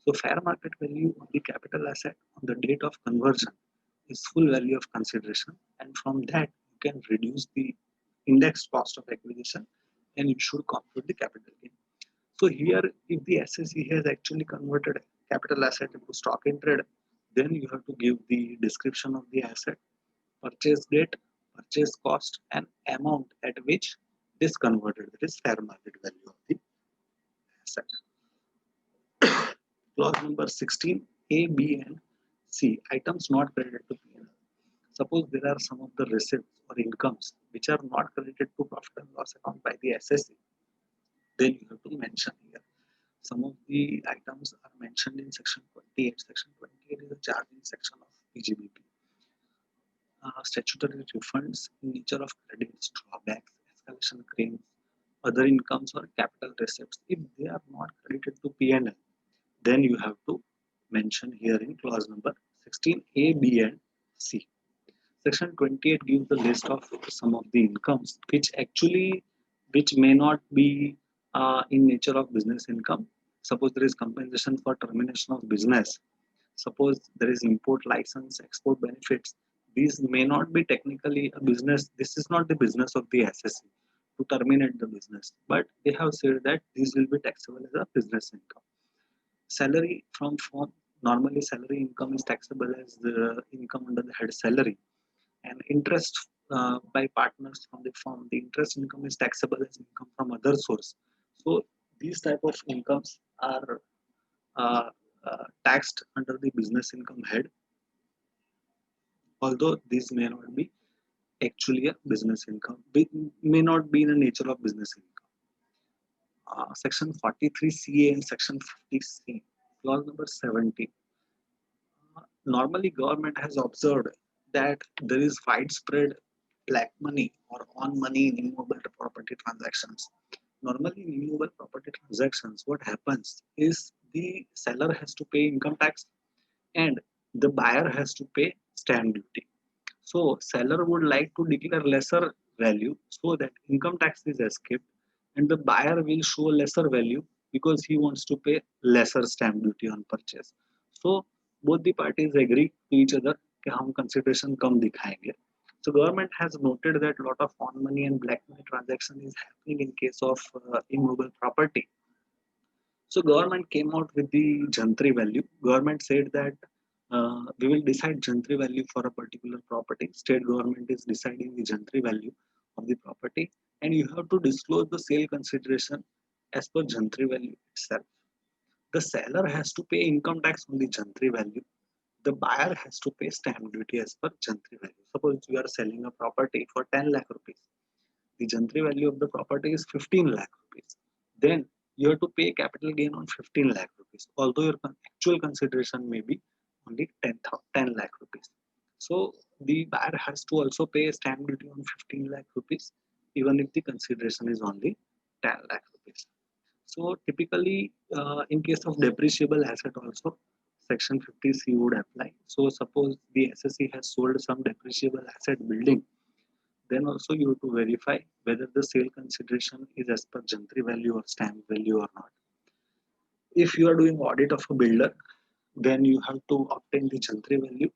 So fair market value of the capital asset on the date of conversion is full value of consideration, and from that you can reduce the index cost of acquisition and you should compute the capital gain. So here, if the SSE has actually converted capital asset into stock in trade, then you have to give the description of the asset, purchase date, purchase cost, and amount at which it is converted. That is fair market value of the asset. Clause number 16, A, B, and C, items not credited to P&L. Suppose there are some of the receipts or incomes which are not credited to profit and loss account by the SSE, then you have to mention here. Some of the items are mentioned in section 28. Section 28 is a charging section of PGBP. Statutory refunds in nature of credits, drawbacks, escalation claims, other incomes or capital receipts. If they are not credited to P&L, then you have to mention here in clause number 16, A, B, and C. Section 28 gives the list of some of the incomes which may not be in nature of business income. Suppose there is compensation for termination of business. Suppose there is import license, export benefits. These may not be technically a business. This is not the business of the SSE to terminate the business, but they have said that these will be taxable as a business income. Salary from firm, normally salary income is taxable as the income under the head salary, and interest by partners from the firm, the interest income is taxable as income from other source. So these type of incomes are uh, taxed under the business income head, although these may not be actually a business income, may not be in the nature of business income. Section 43CA and section 50C, clause number 17. Normally government has observed that there is widespread black money or on money in immovable property transactions. Normally in immovable property transactions, what happens is the seller has to pay income tax and the buyer has to pay stamp duty. So seller would like to declare lesser value so that income tax is escaped, and the buyer will show lesser value because he wants to pay lesser stamp duty on purchase. So both the parties agree to each other कि हम consideration कम दिखाएंगे. So government has noted that a lot of on money and black money transaction is happening in case of immovable property. So government came out with the Jantri value. Government said that we will decide Jantri value for a particular property. State government is deciding the Jantri value of the property, and you have to disclose the sale consideration as per Jantri value itself. The seller has to pay income tax on the Jantri value. The buyer has to pay stamp duty as per Jantri value. Suppose you are selling a property for 10 lakh rupees. The Jantri value of the property is 15 lakh rupees. Then you have to pay capital gain on 15 lakh rupees, although your actual consideration may be only 10 lakh rupees. So the buyer has to also pay stamp duty on 15 lakh rupees, even if the consideration is only 10 lakh rupees. So typically, in case of depreciable asset also, section 50C would apply. So suppose the SSE has sold some depreciable asset building, then also you have to verify whether the sale consideration is as per Jantri value or stamp value or not. If you are doing audit of a builder, then you have to obtain the Jantri value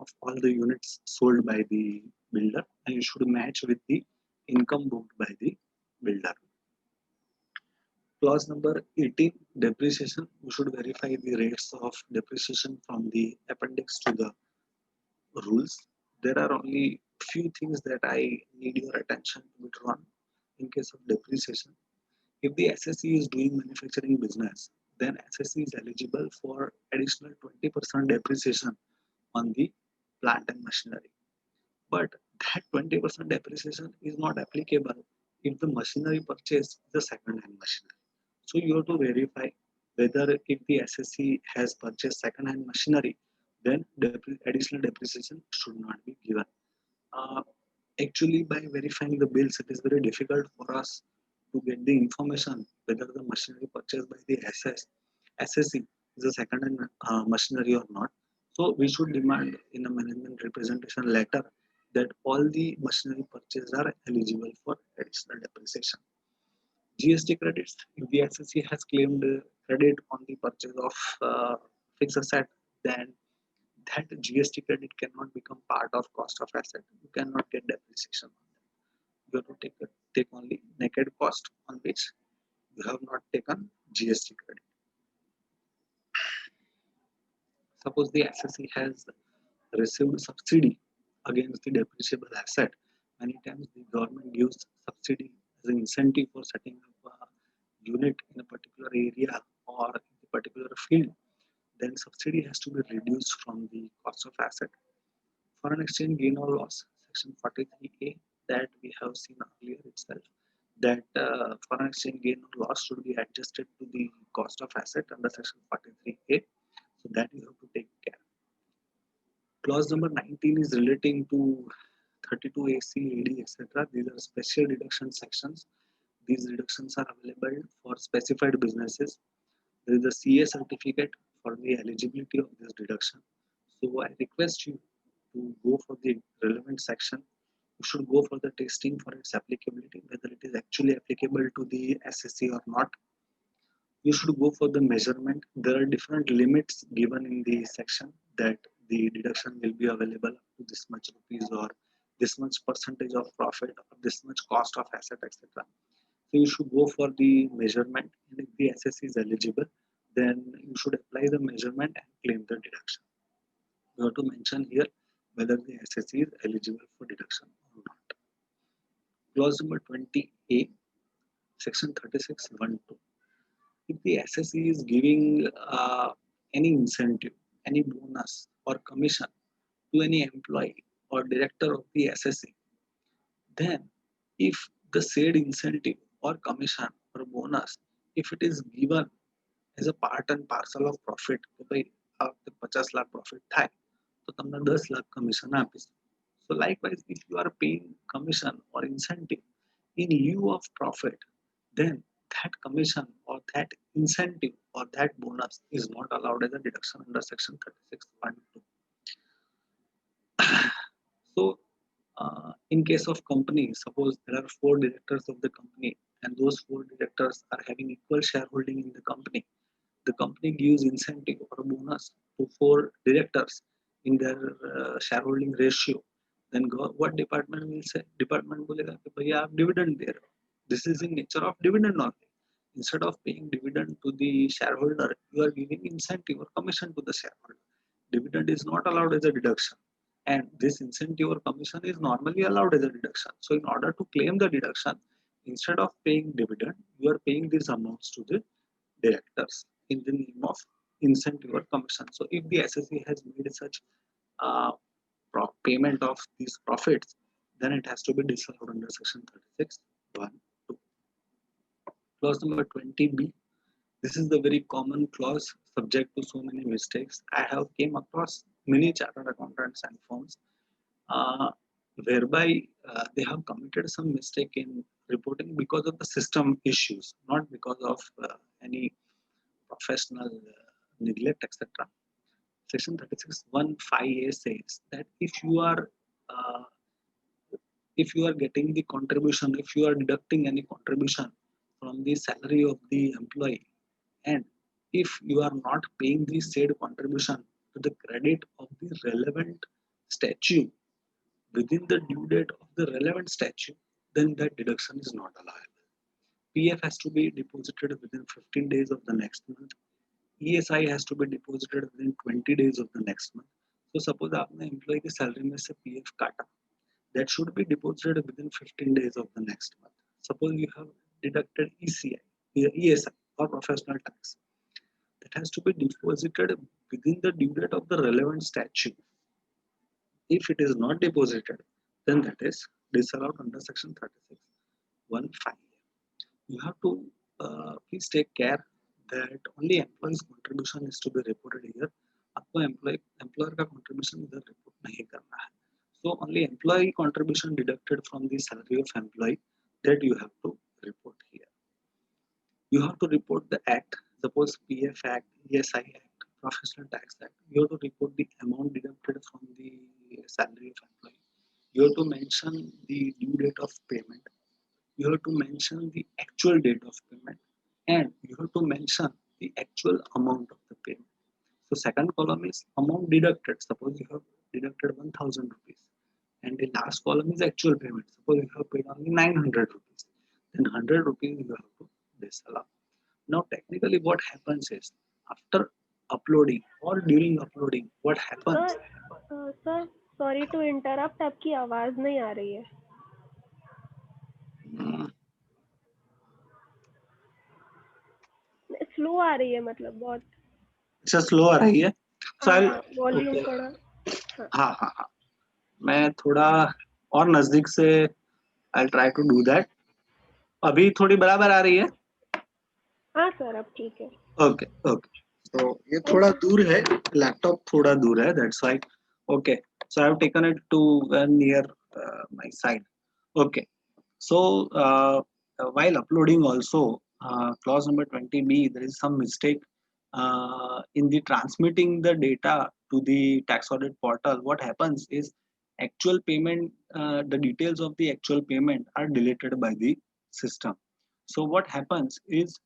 of all the units sold by the builder, and you should match with the income booked by the builder. Clause number 18, depreciation. You should verify the rates of depreciation from the appendix to the rules. there are only few things that I need your attention to be drawn in case of depreciation. If the SSE is doing manufacturing business, then SSE is eligible for additional 20% depreciation on the plant and machinery. But that 20% depreciation is not applicable if the machinery purchase is a second-hand machinery. So you have to verify whether if the SSE has purchased second-hand machinery, then additional depreciation should not be given. Uh, Actually, by verifying the bills, it is very difficult for us to get the information whether the machinery purchased by the SSE is a second-hand machinery or not. So we should demand in a management representation letter that all the machinery purchases are eligible for additional depreciation. GST credits. If the SSE has claimed credit on the purchase of fixed asset, then that GST credit cannot become part of cost of asset. You cannot get depreciation on that. You have to take only naked cost on which you have not taken GST credit. Suppose the SSE has received subsidy against the depreciable asset. Many times the government gives subsidy as an incentive for setting up a unit in a particular area or in a particular field. Then subsidy has to be reduced from the cost of asset. Foreign exchange gain or loss, section 43A, that we have seen earlier itself, that foreign exchange gain or loss should be adjusted to the cost of asset under section 43A. So that you have to take care. Clause number 19 is relating to 32 AC, AD, etc. These are special deduction sections. These deductions are available for specified businesses. There is a CA certificate for the eligibility of this deduction. So I request you to go for the relevant section. You should go for the testing for its applicability, whether it is actually applicable to the SSE or not. You should go for the measurement. There are different limits given in the section that the deduction will be available up to this much rupees or this much percentage of profit or this much cost of asset, etc. So you should go for the measurement, and if the SSE is eligible, then you should apply the measurement and claim the deduction. You have to mention here whether the SSE is eligible for deduction or not. Clause number 20A, section 36(1)(2). If the SSE is giving any incentive, any bonus or commission to any employee or director of the SSE, then if the said incentive or commission or bonus, if it is given as a part and parcel of profit, કે ભાઈ આ વખતે 50 lakh profit થાય તો તમને 10 lakh commission આપીશ. So likewise, if you are paying commission or incentive in lieu of profit, then that commission or that incentive or that bonus is not allowed as a deduction under section 36(1)(2). So in case of company, suppose there are 4 directors of the company and those 4 directors are having equal shareholding in the company gives incentive or bonus to 4 directors in their shareholding ratio, then what department will say? Department बोलेगा कि भैया आप dividend दे रहे हो. This is in nature of dividend only. Instead of paying dividend to the shareholder, you are giving incentive or commission to the shareholder. Dividend is not allowed as a deduction, and this incentive or commission is normally allowed as a deduction. So in order to claim the deduction, instead of paying dividend, you are paying these amounts to the directors in the name of incentive or commission. So if the SSE has made such payment of these profits, then it has to be disallowed under section 36(1)(2). Clause number 20B. This is the very common clause subject to so many mistakes. I have came across many chartered accountants and firms whereby they have committed some mistake in reporting because of the system issues, not because of any professional neglect, etc. Section 36(1)(5)(a) says that uh, if you are getting the contribution, if you are deducting any contribution from the salary of the employee, and if you are not paying the said contribution to the credit of the relevant statute within the due date of the relevant statute, then that deduction is not allowable. PF has to be deposited within 15 days of the next month. ESI has to be deposited within 20 days of the next month. तो suppose आपने employ की salary में से PF काटा, that should be deposited within 15 days of the next month. Suppose you have deducted ECI, ESI or professional tax, that has to be deposited within the due date of the relevant statute. If it is not deposited, then that is disallowed under section 36(1)(5). You have to please take care that only employee's contribution is to be reported here. आपको employer का contribution इधर report नहीं करना है. So only employee contribution deducted from the salary of employee that you have to report here. You have to report the act, suppose PF Act, ESI Act, Professional Tax Act. You have to report the amount deducted from the salary of employee. You have to mention the due date of payment. You have to mention the actual date of payment, and you have to mention the actual amount of the payment. So second column is amount deducted. Suppose you have deducted 1000 rupees, and the last column is actual payment. Suppose you have paid only 900 rupees, then 100 rupees you have to disallow. Now technically what happens is, after uploading or during uploading, what happens? Sir sorry to interrupt, आपकी आवाज नहीं आ रही है. Slow आ रही है, मतलब बहुत. अच्छा, स्लो आ रही है. वॉल्यूम थोड़ा. हाँ हाँ हाँ, मैं थोड़ा और नजदीक से I try to do that. अभी थोड़ी बराबर आ रही है. हाँ सर, अब ठीक है. Okay okay. तो ये थोड़ा दूर है, लैपटॉप थोड़ा दूर है, that's why. Okay, so I have taken it to near my side. Okay, so while uploading also, clause number 20b, there is some mistake in the transmitting the data to the tax audit portal. What happens is, actual payment, the details of the actual payment are deleted by the system. So what happens is,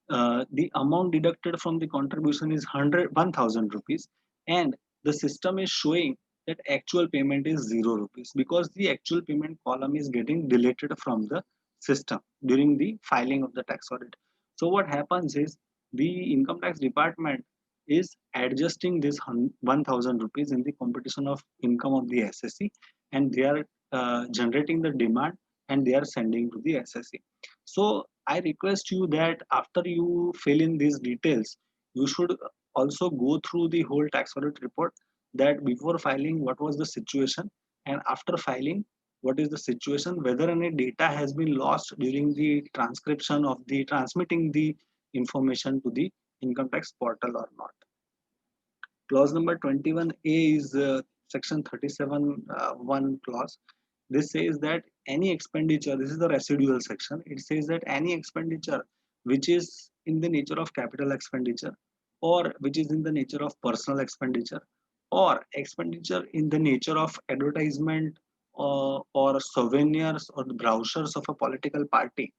the amount deducted from the contribution is 1000 rupees, and the system is showing that actual payment is 0 rupees, because the actual payment column is getting deleted from the system during the filing of the tax audit. So what happens is, the income tax department is adjusting this 1000 rupees in the computation of income of the SSC, and they are generating the demand, and they are sending to the SSC. So I request you that after you fill in these details, you should also go through the whole tax audit report, that before filing what was the situation, and after filing what is the situation, whether any data has been lost during the transcription of the transmitting the information to the income tax portal or not. Clause number 21A is section 37(1) clause. This says that any expenditure, this is the residual section, it says that any expenditure which is in the nature of capital expenditure, or which is in the nature of personal expenditure, or expenditure in the nature of advertisement, or souvenirs or the brochures of a political party,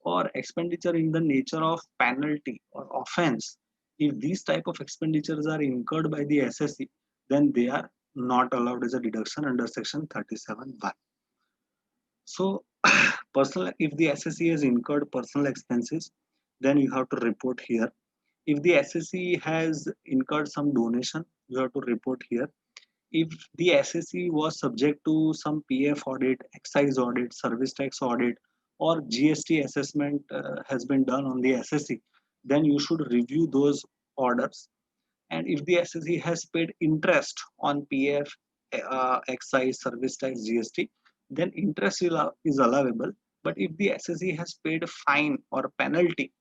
or expenditure in the nature of penalty or offense, if these type of expenditures are incurred by the SSC, then they are not allowed as a deduction under section 37(1). So personal, if the SSC has incurred personal expenses, then you have to report here. If the SSC has incurred some donation, you have to report here. If the SSC was subject to some PF audit, excise audit, service tax audit, or GST assessment has been done on the SSC, then you should review those orders. And if the SSC has paid interest on PF, excise, service tax, GST, then interest is allowable. But if the SSC has paid a fine or penalty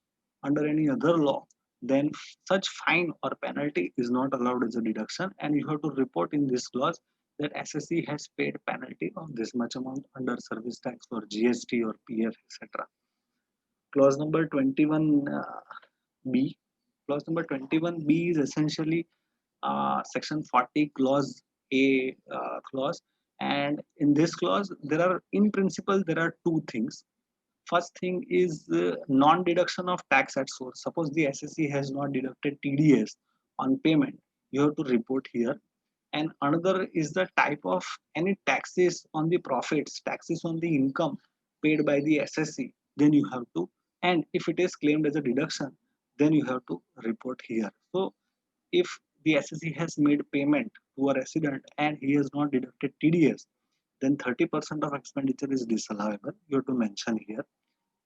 under any other law, then such fine or penalty is not allowed as a deduction, and you have to report in this clause that SSC has paid penalty of this much amount under service tax or GST or PF, etc. Clause number 21B. Clause number 21B is essentially section 40 clause A clause, and in this clause there are, in principle, there are two things. First thing is non-deduction of tax at source. Suppose the SSC has not deducted TDS on payment, you have to report here. And another is the type of any taxes on the profits, taxes on the income paid by the SSC, then you have to, and if it is claimed as a deduction, then you have to report here. So if the SSC has made payment to a resident and he has not deducted TDS, then 30% of expenditure is disallowable. You have to mention here.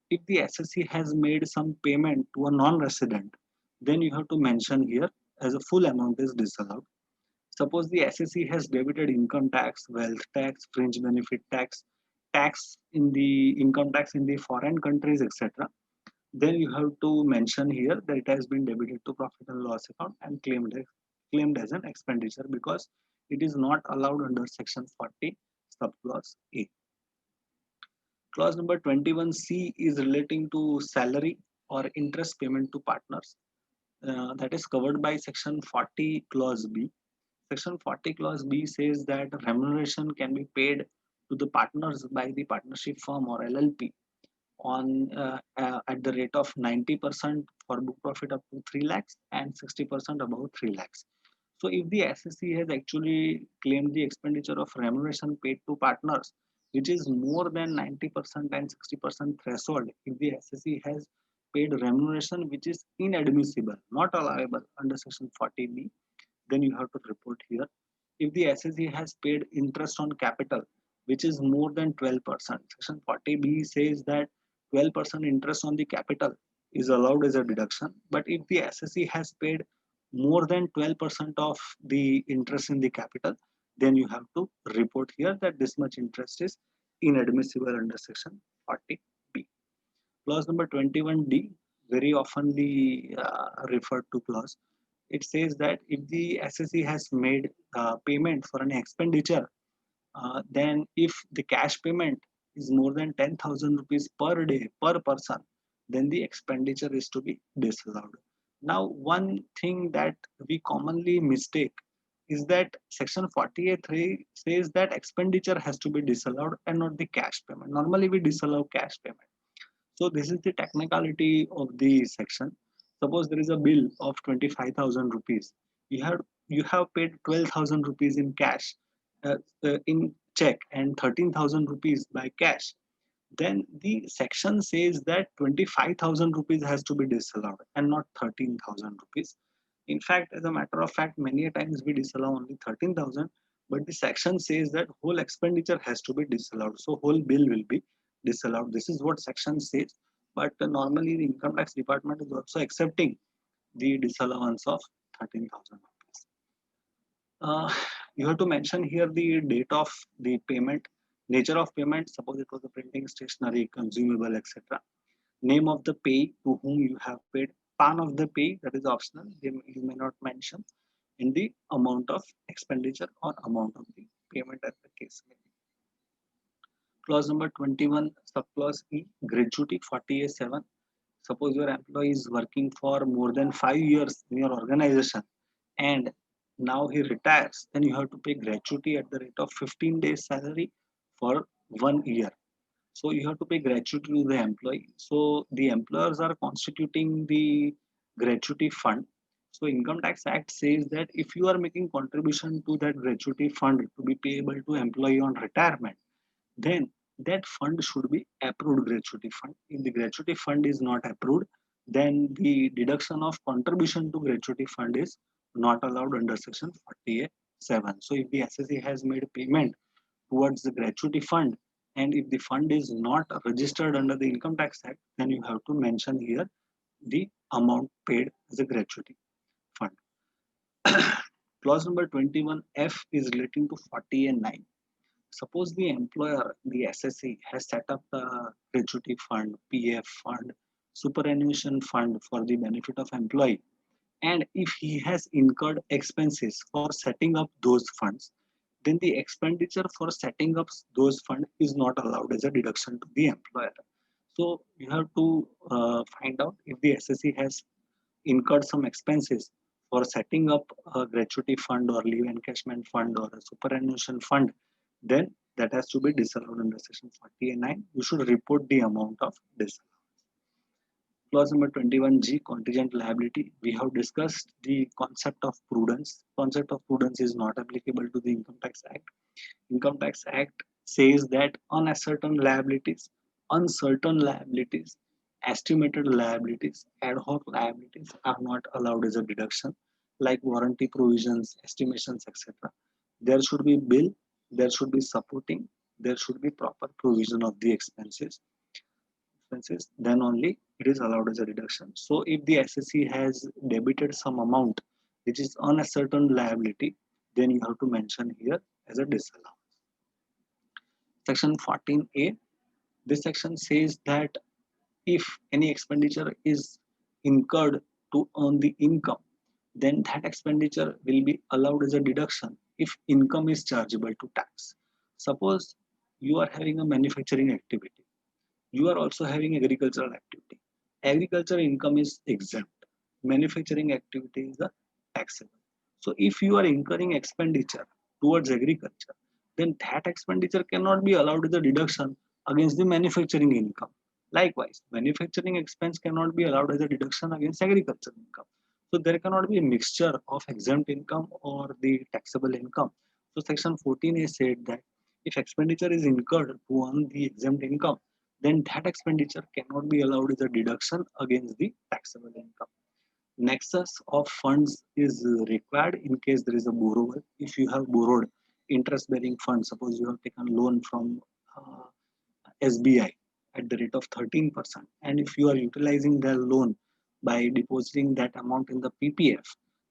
If the assessee has made some payment to a non-resident, then you have to mention here as a full amount is disallowed. Suppose the assessee has debited income tax, wealth tax, fringe benefit tax, tax in the income tax in the foreign countries, etc. Then you have to mention here that it has been debited to profit and loss account and claimed as an expenditure because it is not allowed under section 40 subclause A. Clause number 21C is relating to salary or interest payment to partners. That is covered by section 40 clause B. Section 40 clause B says that remuneration can be paid to the partners by the partnership firm or LLP on at the rate of 90% for book profit up to 3 lakhs and 60% above 3 lakhs. So if the assessee has actually claimed the expenditure of remuneration paid to partners, which is more than 90% and 60% threshold, if the assessee has paid remuneration which is inadmissible, not allowable under section 40B, then you have to report here. If the assessee has paid interest on capital, which is more than 12%, section 40B says that 12% interest on the capital is allowed as a deduction. But if the assessee has paid more than 12% of the interest in the capital, then you have to report here that this much interest is inadmissible under section 40B. Clause number 21D, very oftenly referred to clause. It says that if the assessee has made payment for an expenditure, then if the cash payment is more than 10,000 rupees per day per person, then the expenditure is to be disallowed. Now, one thing that we commonly mistake is that section 48(3) says that expenditure has to be disallowed and not the cash payment. Normally, we disallow cash payment. So this is the technicality of the section. Suppose there is a bill of 25,000 rupees. You have paid 12,000 rupees in cash, in check, and 13,000 rupees by cash. Then the section says that 25,000 rupees has to be disallowed and not 13,000 rupees. In fact, as a matter of fact, many times we disallow only 13,000, but the section says that whole expenditure has to be disallowed. So whole bill will be disallowed. This is what section says. But normally the income tax department is also accepting the disallowance of 13,000 rupees. You have to mention here the date of the payment, nature of payment. Suppose it was a printing, stationery, consumable, etc. Name of the pay to whom you have paid. PAN of the pay, that is optional. You may not mention in the amount of expenditure or amount of the payment as the case may be. Clause number 21, subclause E, gratuity 40A7. Suppose your employee is working for more than 5 years in your organization and now he retires, then you have to pay gratuity at the rate of 15 days salary for 1 year. So you have to pay gratuity to the employee. So the employers are constituting the gratuity fund. So Income Tax Act says that if you are making contribution to that gratuity fund to be payable to employee on retirement, then that fund should be approved gratuity fund. If the gratuity fund is not approved, then the deduction of contribution to gratuity fund is not allowed under section 48(7). So if the assessee has made payment towards the gratuity fund and if the fund is not registered under the Income Tax Act, then you have to mention here the amount paid as a gratuity fund. Clause number 21F is relating to 40A9. Suppose the employer, the assessee, has set up the gratuity fund, PF fund, superannuation fund for the benefit of employee, and if he has incurred expenses for setting up those funds, then the expenditure for setting up those funds is not allowed as a deduction to the employer. So you have to find out if the assessee has incurred some expenses for setting up a gratuity fund or leave encashment fund or a superannuation fund, then that has to be disallowed under section 49. You should report the amount of disallowance. Clause number 21G, contingent liability. We have discussed the concept of prudence. Concept of prudence is not applicable to the Income Tax Act. Income Tax Act says that uncertain liabilities, estimated liabilities, ad hoc liabilities are not allowed as a deduction. like warranty provisions, estimations, etc. There should be bill, there should be supporting, there should be proper provision of the expenses, then only it is allowed as a deduction. So if the assessee has debited some amount which is unascertained liability, then you have to mention here as a disallowance. Section 14A, this section says that if any expenditure is incurred to earn the income, then that expenditure will be allowed as a deduction if income is chargeable to tax. Suppose you are having a manufacturing activity, you are also having agricultural activity. Agricultural income is exempt. Manufacturing activity is a taxable. So if you are incurring expenditure towards agriculture, then that expenditure cannot be allowed as a deduction against the manufacturing income. Likewise, manufacturing expense cannot be allowed as a deduction against agricultural income. So there cannot be a mixture of exempt income or the taxable income. So section 14A said that if expenditure is incurred to earn the exempt income, then that expenditure cannot be allowed as a deduction against the taxable income. Nexus of funds is required in case there is a borrower. If you have borrowed interest bearing funds, suppose you have taken loan from SBI at the rate of 13%, and if you are utilizing the loan by depositing that amount in the PPF,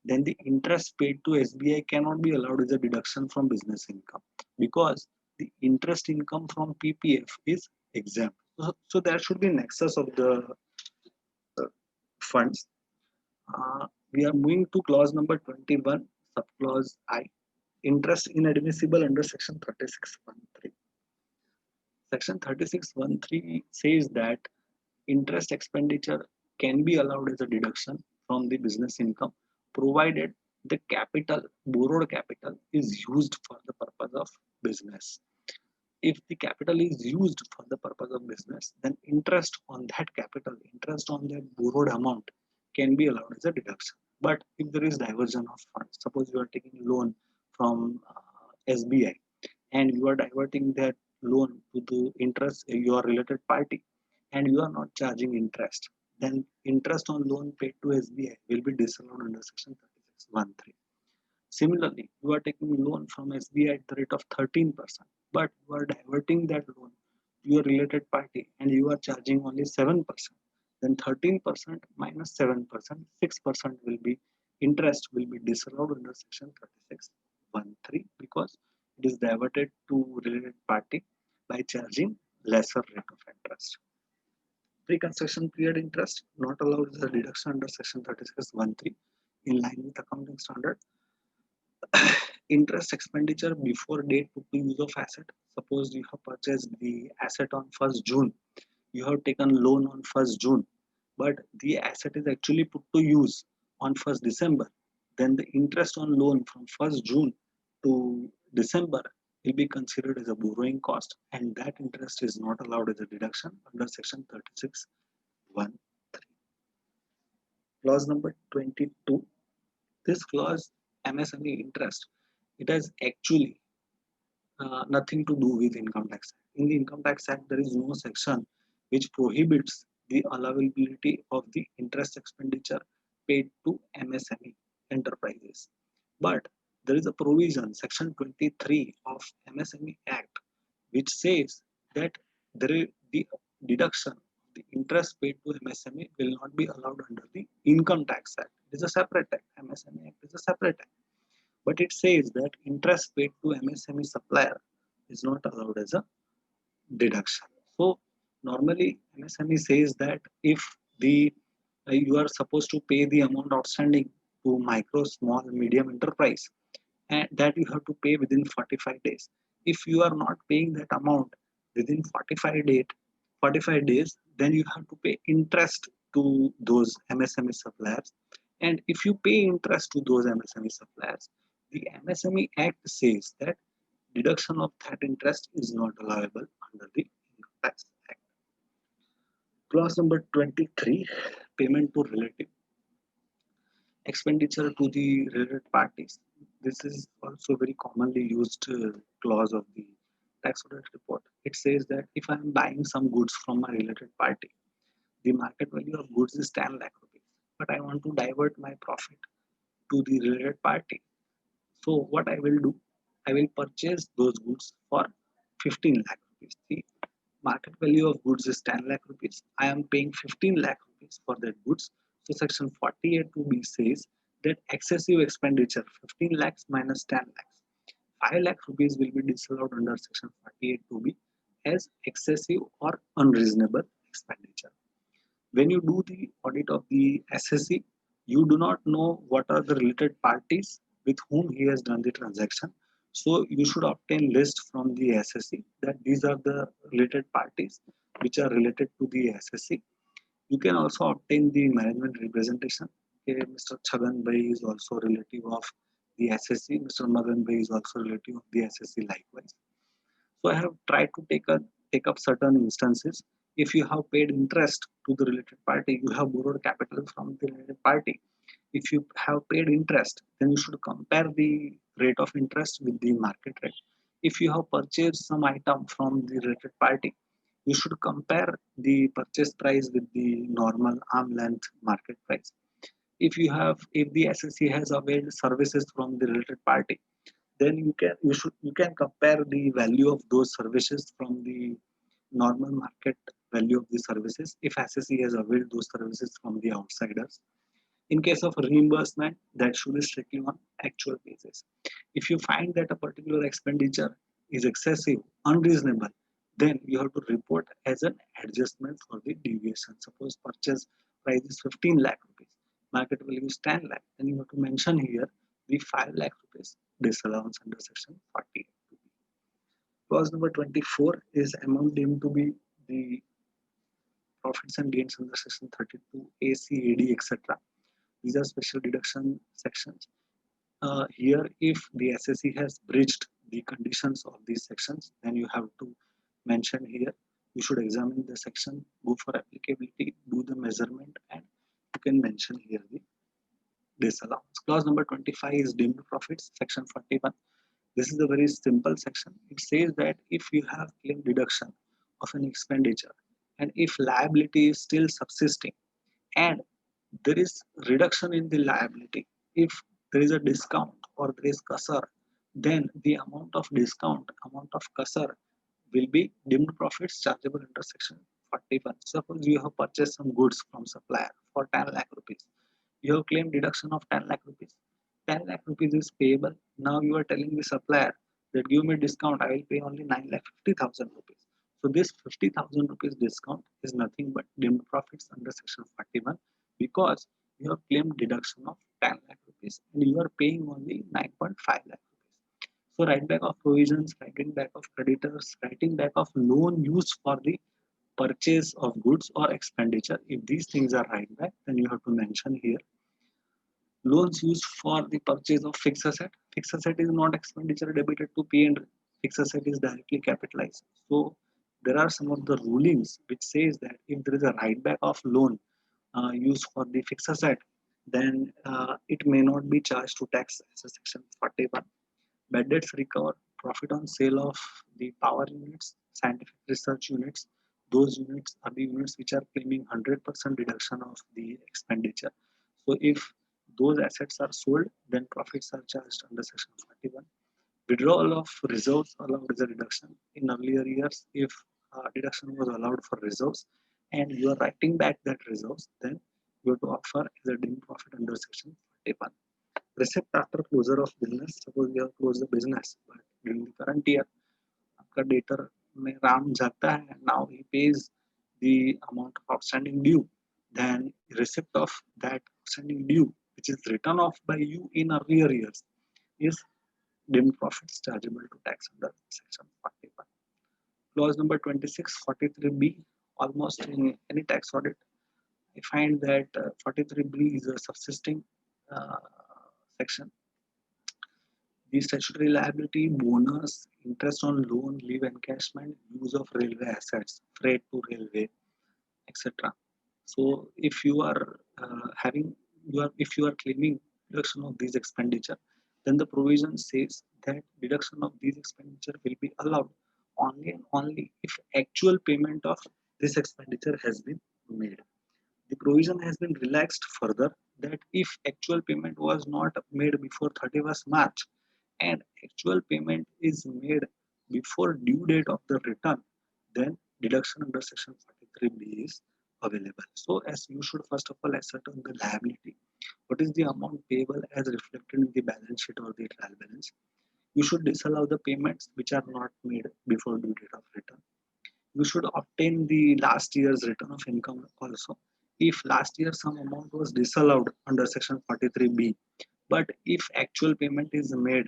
then the interest paid to SBI cannot be allowed as a deduction from business income because the interest income from PPF is exempt. So there should be nexus of the funds. We are moving to clause number 21, subclause I, interest inadmissible under section 36(1)(3). Section 36(1)(3) says that interest expenditure can be allowed as a deduction from the business income provided the capital, borrowed capital, is used for the purpose of business. If the capital is used for the purpose of business, then interest on that capital, interest on that borrowed amount can be allowed as a deduction. But if there is diversion of funds, suppose you are taking loan from SBI and you are diverting that loan to the interest your related party and you are not charging interest, then interest on loan paid to SBI will be disallowed under section 36(1)(3). Similarly, you are taking loan from SBI at the rate of 13%, but you are diverting that loan to your related party and you are charging only 7%. Then 13% minus 7%, 6% will be interest will be disallowed under section 36(1)(3) because it is diverted to related party by charging lesser rate of interest. Pre-construction period interest not allowed as a deduction under section 36(1)(3) in line with accounting standard. Interest expenditure before date put to use of asset. Suppose you have purchased the asset on 1st June, you have taken loan on 1st June, but the asset is actually put to use on 1st December, then the interest on loan from 1st June to December will be considered as a borrowing cost, and that interest is not allowed as a deduction under section 36(1)(3). Clause number 22. This clause, MSME interest, it has actually nothing to do with Income Tax Act. In the Income Tax Act, there is no section which prohibits the allowability of the interest expenditure paid to MSME enterprises. But there is a provision, section 23 of MSME Act, which says that the deduction of the interest paid to MSME will not be allowed under the Income Tax Act. It is a separate act. MSME Act is a separate act. But it says that interest paid to MSME supplier is not allowed as a deduction. So normally MSME says that if the you are supposed to pay the amount outstanding to micro, small, medium enterprise, and that you have to pay within 45 days. If you are not paying that amount within 45 days, then you have to pay interest to those MSME suppliers. And if you pay interest to those MSME suppliers, the MSME Act says that deduction of that interest is not allowable under the Income Tax Act. Clause number 23, payment to relative. Expenditure to the related parties. This is also very commonly used clause of the tax audit report. It says that if I am buying some goods from my related party, the market value of goods is 10 lakh rupees, but I want to divert my profit to the related party. So what I will do, I will purchase those goods for 15 lakh rupees. The market value of goods is 10 lakh rupees. I am paying 15 lakh rupees for that goods. So section 48 2b says that excessive expenditure 15 lakhs minus 10 lakhs. 5 lakh rupees will be disallowed under section 48 2b as excessive or unreasonable expenditure. When you do the audit of the SSC, you do not know what are the related parties with whom he has done the transaction. So you should obtain list from the SSC that these are the related parties which are related to the SSC. You can also obtain the management representation. Okay, Mr. Chagan Bhai is also relative of the SSC. Mr. Madan Bhai is also relative of the SSC likewise. So I have tried to take up certain instances. If you have paid interest to the related party, you have borrowed capital from the related party. If you have paid interest, then you should compare the rate of interest with the market rate. If you have purchased some item from the related party, you should compare the purchase price with the normal arm length market price. If the SSC has availed services from the related party, then you can compare the value of those services from the normal market value of the services if SSC has availed those services from the outsiders. In case of reimbursement, that should be strictly on actual basis. If you find that a particular expenditure is excessive, unreasonable, then you have to report as an adjustment for the deviation. Suppose purchase price is 15 lakh rupees, market value is 10 lakh, then you have to mention here the 5 lakh rupees disallowance under section 48. Clause number 24 is amount deemed to be the profits and gains under section 32, ACAD, etc. These are special deduction sections. Here, if the SSC has breached the conditions of these sections, then you have to mention here. You should examine the section, go for applicability, do the measurement, and you can mention here the disallowance. Clause number 25 is deemed profits, section 41. This is a very simple section. It says that if you have claimed deduction of an expenditure and if liability is still subsisting and there is reduction in the liability, if there is a discount or there is kasar, then the amount of discount, amount of kasar will be deemed profits chargeable under section 41. Suppose you have purchased some goods from supplier for 10 lakh rupees. You have claimed deduction of 10 lakh rupees. 10 lakh rupees is payable. Now you are telling the supplier that give me discount, I will pay only 9 lakh 50,000 rupees. So this 50,000 rupees discount is nothing but deemed profits under section 41 because you have claimed deduction of 10 lakh rupees and you are paying only 9.5 lakh rupees. So write back of provisions, writing back of creditors, writing back of loan used for the purchase of goods or expenditure. If these things are write back, then you have to mention here loans used for the purchase of fixed asset. Fixed asset is not expenditure debited to P&L. Fixed asset is directly capitalized. So there are some of the rulings which says that if there is a write back of loan used for the fixed asset, then it may not be charged to tax as a section 41. Bad debts recover, profit on sale of the power units, scientific research units. Those units are the units which are claiming 100% deduction of the expenditure. So if those assets are sold, then profits are charged under section 41. Withdrawal of reserves allowed as a deduction. In earlier years, if deduction was allowed for reserves and you are writing back that reserves, then you have to offer as a deemed profit under section 41. Receipt after closure of business. Suppose you have closed the business, but during the current year, आपका debtor में राम जाता है, now he pays the amount of outstanding due. Then receipt of that outstanding due, which is written off by you in earlier years, is deemed profits chargeable to tax under section 41. Clause number 26, 43B, almost in any tax audit, I find that 43B is a subsisting section. The statutory liability, bonus, interest on loan, leave encashment, use of railway assets, freight to railway, etc. So if you are if you are claiming deduction of these expenditure, then the provision says that deduction of these expenditure will be allowed only and only if actual payment of this expenditure has been made. The provision has been relaxed further that if actual payment was not made before 31st March and actual payment is made before due date of the return, then deduction under section 43B is available. So as you should first of all ascertain the liability. What is the amount payable as reflected in the balance sheet or the trial balance? You should disallow the payments which are not made before due date of return. You should obtain the last year's return of income also. If last year some amount was disallowed under section 43B, but if actual payment is made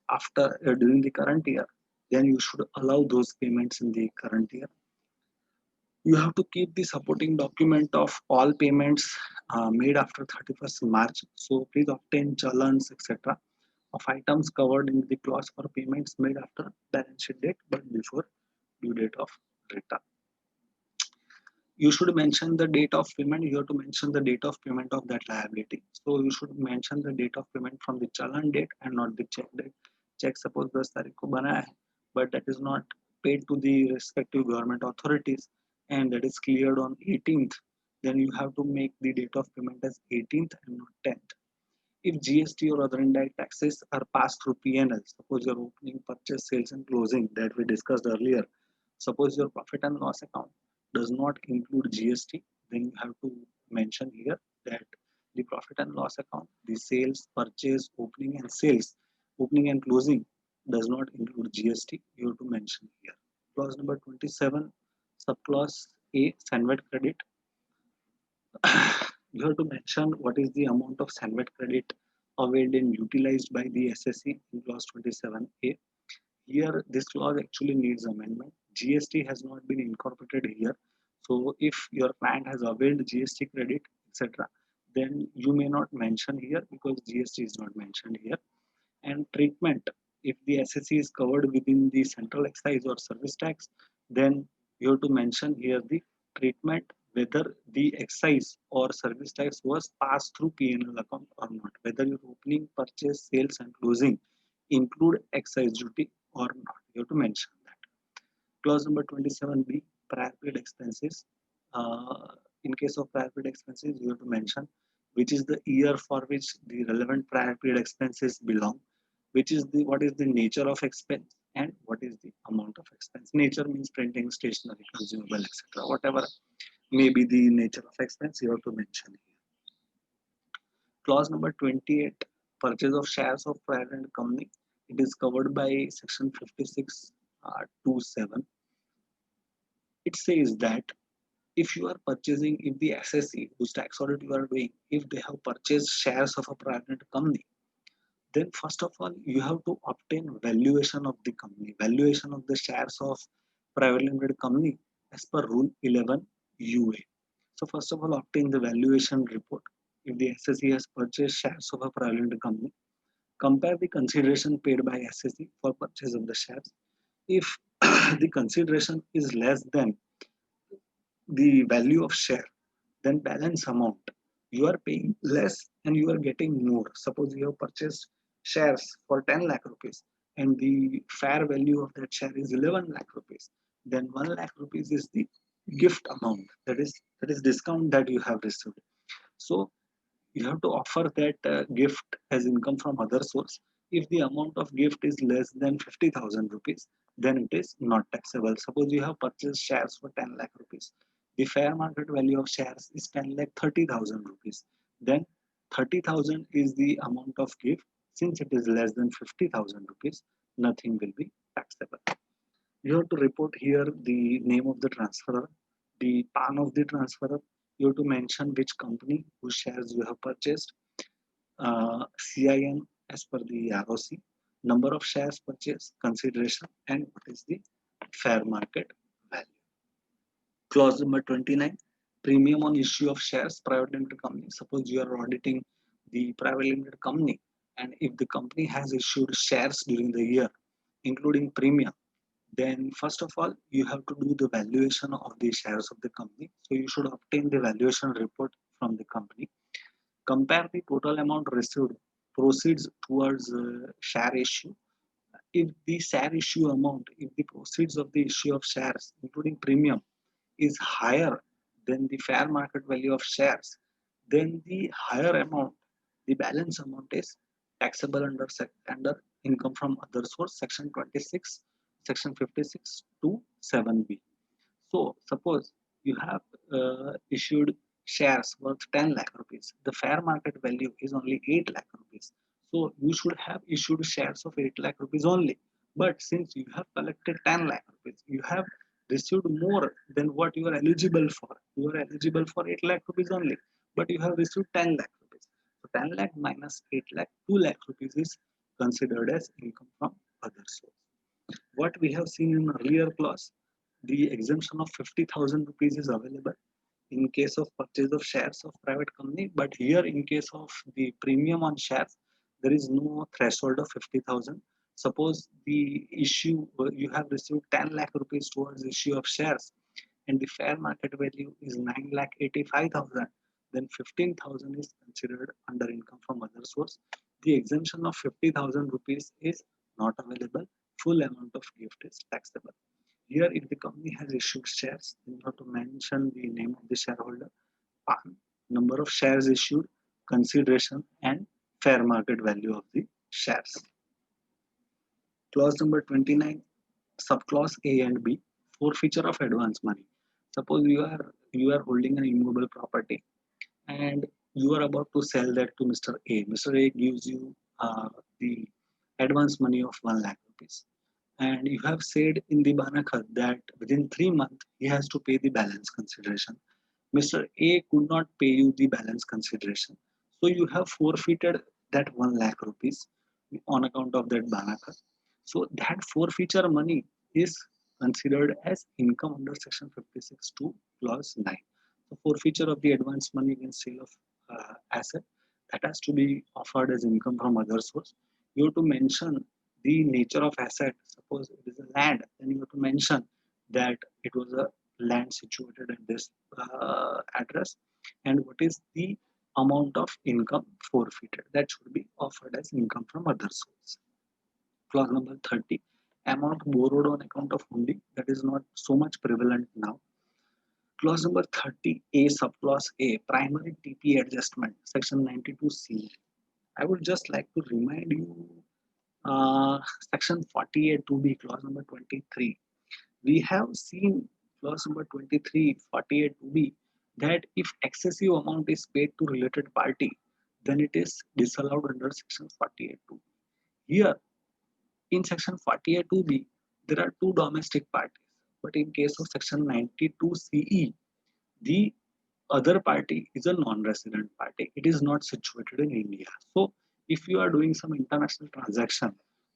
after during the current year, then you should allow those payments in the current year. You have to keep the supporting document of all payments made after 31st March. So please obtain challans, etc. of items covered in the clause for payments made after balance sheet date but before due date of return. You should mention the date of payment. You have to mention the date of payment of that liability. So you should mention the date of payment from the challan date and not the check date. Check suppose 10 तारीख को बनाया है, but that is not paid to the respective government authorities and that is cleared on 18th. Then you have to make the date of payment as 18th and not 10th. If GST or other indirect taxes are passed through P&L, suppose your opening, purchase, sales and closing that we discussed earlier, suppose your profit and loss account does not include GST, then you have to mention here that the profit and loss account, the sales, purchase, opening and sales, opening and closing does not include GST. You have to mention here. Clause number 27, subclause A, CENVAT credit. You have to mention what is the amount of CENVAT credit availed and utilized by the SSE in clause 27A. Here, this clause actually needs amendment. GST has not been incorporated here. So, if your client has availed GST credit, etc., then you may not mention here because GST is not mentioned here. And treatment, if the SSE is covered within the central excise or service tax, then you have to mention here the treatment, whether the excise or service tax was passed through P&L account or not, whether your opening, purchase, sales and closing include excise duty or not. You have to mention that. Clause number 27B, prior paid expenses. In case of prior paid expenses, you have to mention which is the year for which the relevant prior paid expenses belong, which is the what is the nature of expense and what is the amount of expense. Nature means printing, stationery, consumable, etc. Whatever may be the nature of expense, you have to mention here. Clause number 28, purchase of shares of private company. It is covered by section 56(2)(7). It says that if you are purchasing, if the SSE whose tax audit you are doing, if they have purchased shares of a private company, then first of all you have to obtain valuation of the company, valuation of the shares of private limited company as per rule 11 UA. So first of all obtain the valuation report. If the SSE has purchased shares of a private limited company, compare the consideration paid by SSE for purchase of the shares. If the consideration is less than the value of share, then balance amount you are paying less and you are getting more. Suppose you have purchased shares for 10 lakh rupees and the fair value of that share is 11 lakh rupees, then 1 lakh rupees is the gift amount, that is discount that you have received. So you have to offer that gift as income from other source. If the amount of gift is less than 50,000 rupees, then it is not taxable. Suppose you have purchased shares for 10 lakh rupees. The fair market value of shares is 10 lakh 30,000 rupees. Then 30,000 is the amount of gift. Since it is less than 50,000 rupees, nothing will be taxable. You have to report here the name of the transferor, the PAN of the transferor. You have to mention which company whose shares you have purchased, CIN as per the ROC, number of shares purchased, consideration, and what is the fair market value. Clause number 29, premium on issue of shares, private limited company. Suppose you are auditing the private limited company, and if the company has issued shares during the year, including premium, then first of all you have to do the valuation of the shares of the company. So you should obtain the valuation report from the company, compare the total amount received proceeds towards share issue. If the share issue amount, if the proceeds of the issue of shares including premium is higher then the fair market value of shares, then the higher amount, the balance amount is taxable under income from other source, section 26, section 56 to 7b. So suppose you have issued shares worth 10 lakh rupees. The fair market value is only 8 lakh rupees. So you should have issued shares of 8 lakh rupees only. But since you have collected 10 lakh rupees, you have received more than what you are eligible for. You are eligible for 8 lakh rupees only, but you have received 10 lakh rupees. So 10 lakh minus 8 lakh, 2 lakh rupees is considered as income from other source. What we have seen in earlier clause, the exemption of 50,000 rupees is available in case of purchase of shares of private company, but here in case of the premium on shares, there is no threshold of 50,000. Suppose the issue, you have received 10 lakh rupees towards issue of shares and the fair market value is 9 lakh 85,000, then 15,000 is considered under income from other source. The exemption of 50,000 rupees is not available. Full amount of gift is taxable. Here, if the company has issued shares, then you have to mention the name of the shareholder, PAN, number of shares issued, consideration, and fair market value of the shares. Clause number 29, subclause A and B, forfeiture of advance money. Suppose you are holding an immovable property and you are about to sell that to Mr. A. Mr. A gives you the advance money of 1 lakh rupees. And you have said in the Banakhat that within 3 months he has to pay the balance consideration. Mr. A could not pay you the balance consideration. So you have forfeited that 1 lakh rupees on account of that Banakhat. So that forfeiture money is considered as income under section 56 to clause 9. So forfeiture of the advance money against sale of asset, that has to be offered as income from other source. You have to mention the nature of asset. Suppose it is a land, then you have to mention that it was a land situated at this address and what is the amount of income forfeited. That should be offered as income from other source. Clause number 30, amount borrowed on account of hundi, that is not so much prevalent now. Clause number 30A, subclause A, primary TP adjustment, section 92C. I would just like to remind you section 48 to be clause number 23. We have seen clause number 23, 48 to be that if excessive amount is paid to related party, then it is disallowed under section 48 to. Here in section 48 to be, there are two domestic parties, but in case of section 92 CE, the other party is a non-resident party. It is not situated in India. So if you are doing some international transaction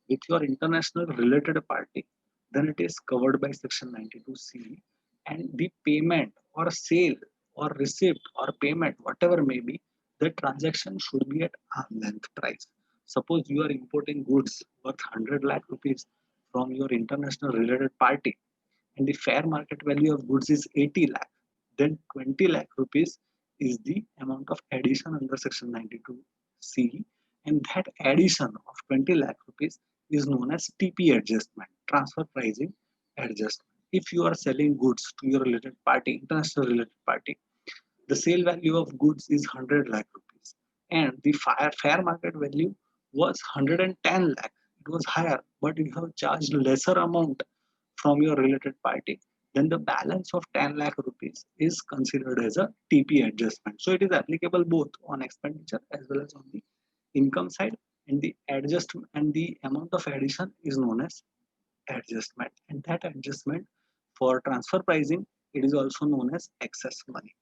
with your international related party, then it is covered by section 92C, and the payment or sale or receipt or payment, whatever may be, the transaction should be at arm's length price. Suppose you are importing goods worth 100 lakh rupees from your international related party and the fair market value of goods is 80 lakh, then 20 lakh rupees is the amount of addition under section 92C, and that addition of 20 lakh rupees is known as TP adjustment, transfer pricing adjustment. If you are selling goods to your related party, international related party, the sale value of goods is 100 lakh rupees and the fair market value was 110 lakh. It was higher, but you have charged lesser amount from your related party, then the balance of 10 lakh rupees is considered as a TP adjustment. So it is applicable both on expenditure as well as on the income side, and the adjustment and the amount of addition is known as adjustment, and that adjustment for transfer pricing, it is also known as excess money.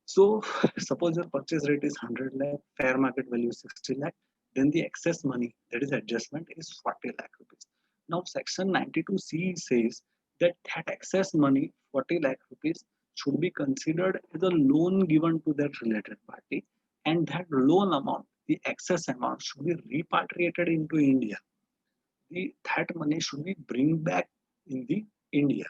So suppose your purchase rate is 100 lakh, fair market value is 60 lakh, then the excess money, that is adjustment, is 40 lakh rupees. Now section 92C says that that excess money, 40 lakh rupees, should be considered as a loan given to that related party, and that loan amount, the excess amount, should be repatriated into India. That money should be bring back in the India.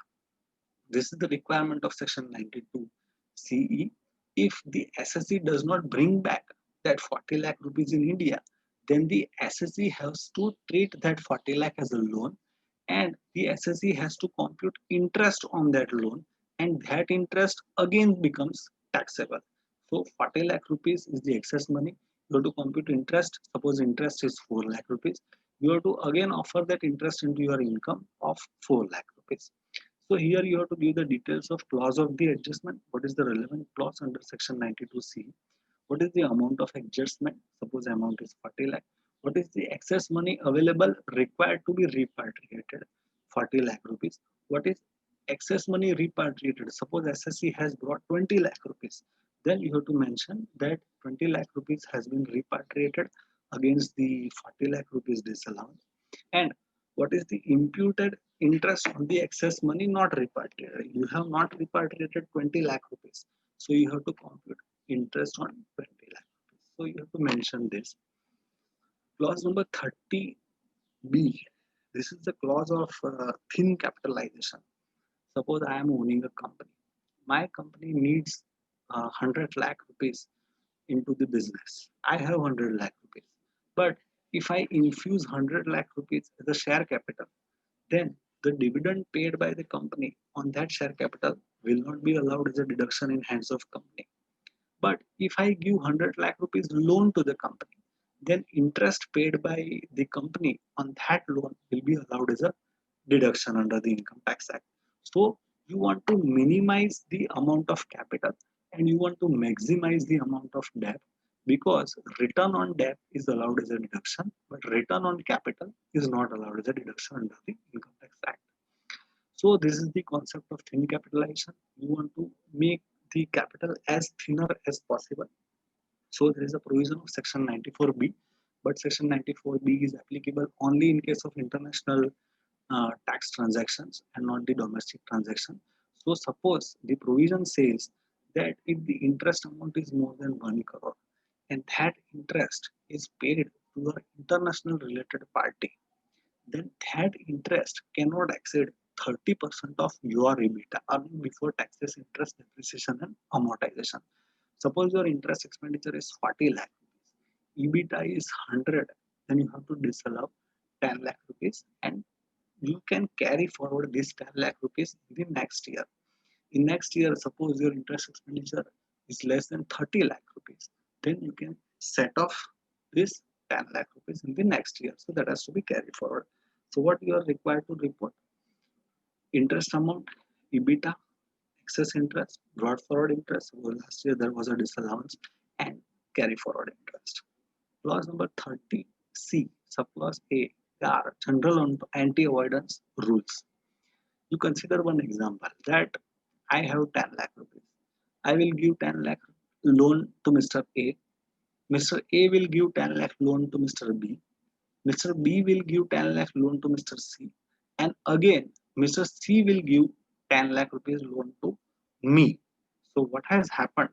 This is the requirement of section 92 CE. If the SSE does not bring back that 40 lakh rupees in India, then the SSE has to treat that 40 lakh as a loan, and the SSE has to compute interest on that loan and that interest again becomes taxable. So 40 lakh rupees is the excess money. You have to compute interest. Suppose interest is 4 lakh rupees. You have to again offer that interest into your income of 4 lakh rupees. So here you have to give the details of clause of the adjustment. What is the relevant clause under section 92C? What is the amount of adjustment? Suppose amount is 40 lakh. What is the excess money available required to be repatriated? 40 lakh rupees. What is excess money repatriated? Suppose SSC has brought 20 lakh rupees. Then you have to mention that 20 lakh rupees has been repatriated against the 40 lakh rupees disallowance. And what is the imputed interest on the excess money not repatriated? You have not repatriated 20 lakh rupees. So you have to compute interest on 20 lakh rupees. So you have to mention this. Clause number 30B. This is the clause of thin capitalization. Suppose I am owning a company. My company needs 100 lakh rupees into the business. I have 100 lakh rupees. But if I infuse 100 lakh rupees as a share capital, then the dividend paid by the company on that share capital will not be allowed as a deduction in hands of company. But if I give 100 lakh rupees loan to the company, then interest paid by the company on that loan will be allowed as a deduction under the Income Tax Act. So you want to minimize the amount of capital and you want to maximize the amount of debt, because return on debt is allowed as a deduction, but return on capital is not allowed as a deduction under the Income Tax Act. So this is the concept of thin capitalization. You want to make the capital as thinner as possible. So there is a provision of section 94B, but section 94B is applicable only in case of international tax transactions and not the domestic transaction. So suppose the provision says that if the interest amount is more than 1 crore and that interest is paid to an international related party, then that interest cannot exceed 30% of your EBITDA, earning before taxes, interest, depreciation, and amortization. Suppose your interest expenditure is 40 lakh rupees, EBITDA is 100, then you have to disallow 10 lakh rupees and you can carry forward this 10 lakh rupees in the next year. In next year, suppose your interest expenditure is less than 30 lakh rupees, then you can set off this 10 lakh rupees in the next year. So that has to be carried forward. So what you are required to report? Interest amount, EBITDA, excess interest, brought forward interest. Well, last year there was a disallowance, and carry forward interest. Clause number 30C, subclause A, are general anti-avoidance rules. You consider one example that I have 10 lakh rupees. I will give 10 lakh loan to Mr. A. Mr. A will give 10 lakh loan to Mr. B. Mr. B will give 10 lakh loan to Mr. C. And again, Mr. C will give 10 lakh rupees loan to me. So what has happened?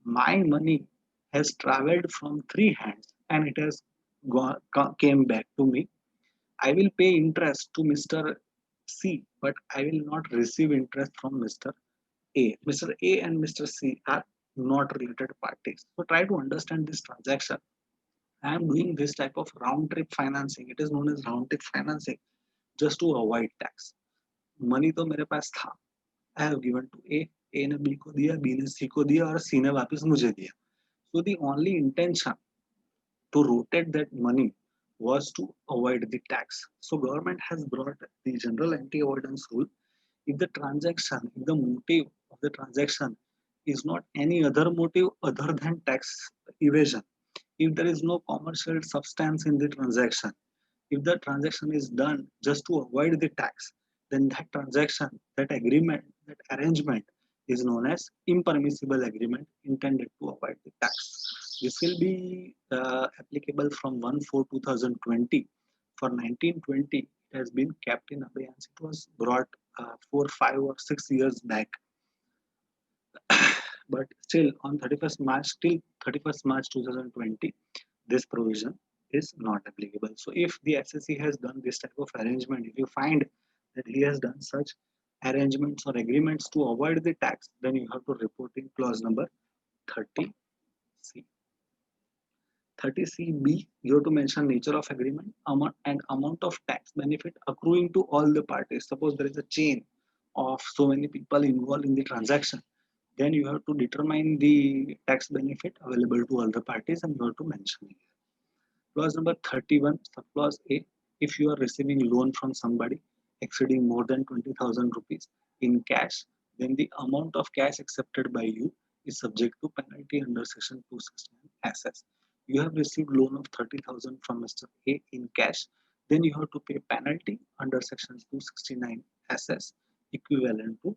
My money has traveled from three hands and it has came back to me. I will pay interest to Mr. C, but I will not receive interest from Mr. A. Mr. A and Mr. C are not related parties. So try to understand this transaction. I am doing this type of round trip financing. It is known as round trip financing just to avoid tax. Money तो मेरे पास था. I have given to A ने B को दिया, B ने C को दिया और C ने वापस मुझे दिया. So the only intention to rotate that money was to avoid the tax. So government has brought the general anti-avoidance rule. If the transaction, if the motive of the transaction is not any other motive other than tax evasion, if there is no commercial substance in the transaction, if the transaction is done just to avoid the tax, then that transaction, that agreement, that arrangement is known as impermissible agreement intended to avoid the tax. This will be applicable from 1/4/2020. For 1920, it has been kept in abeyance. It was brought 4, 5, or 6 years back. But still, on 31st March, till 31st March 2020, this provision is not applicable. So if the SSC has done this type of arrangement, if you find that he has done such arrangements or agreements to avoid the tax, then you have to report in clause number 30C. 30CB, you have to mention nature of agreement, amount, and amount of tax benefit accruing to all the parties. Suppose there is a chain of so many people involved in the transaction, then you have to determine the tax benefit available to other parties and you have to mention it. Clause number 31, subclause A, if you are receiving loan from somebody exceeding more than 20,000 rupees in cash, then the amount of cash accepted by you is subject to penalty under section 269 SS. You have received loan of 30,000 from Mr. A in cash, then you have to pay penalty under section 269 SS equivalent to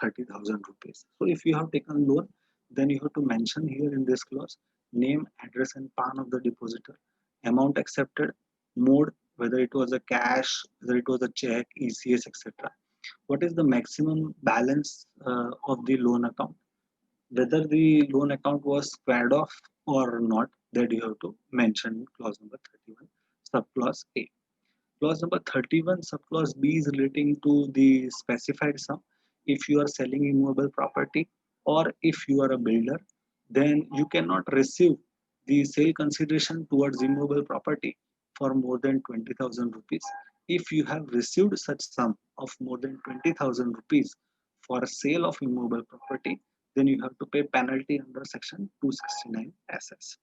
30,000 rupees. So if you have taken loan, then you have to mention here in this clause name, address and PAN of the depositor, amount accepted, mode, whether it was a cash, whether it was a check, ECS, etc. What is the maximum balance of the loan account? Whether the loan account was squared off or not, that you have to mention in clause number 31, subclause A. Clause number 31, subclause B is relating to the specified sum. If you are selling immovable property or if you are a builder, then you cannot receive the sale consideration towards immovable property for more than 20,000 rupees. If you have received such sum of more than 20,000 rupees for sale of immovable property, then you have to pay penalty under section 269 SS.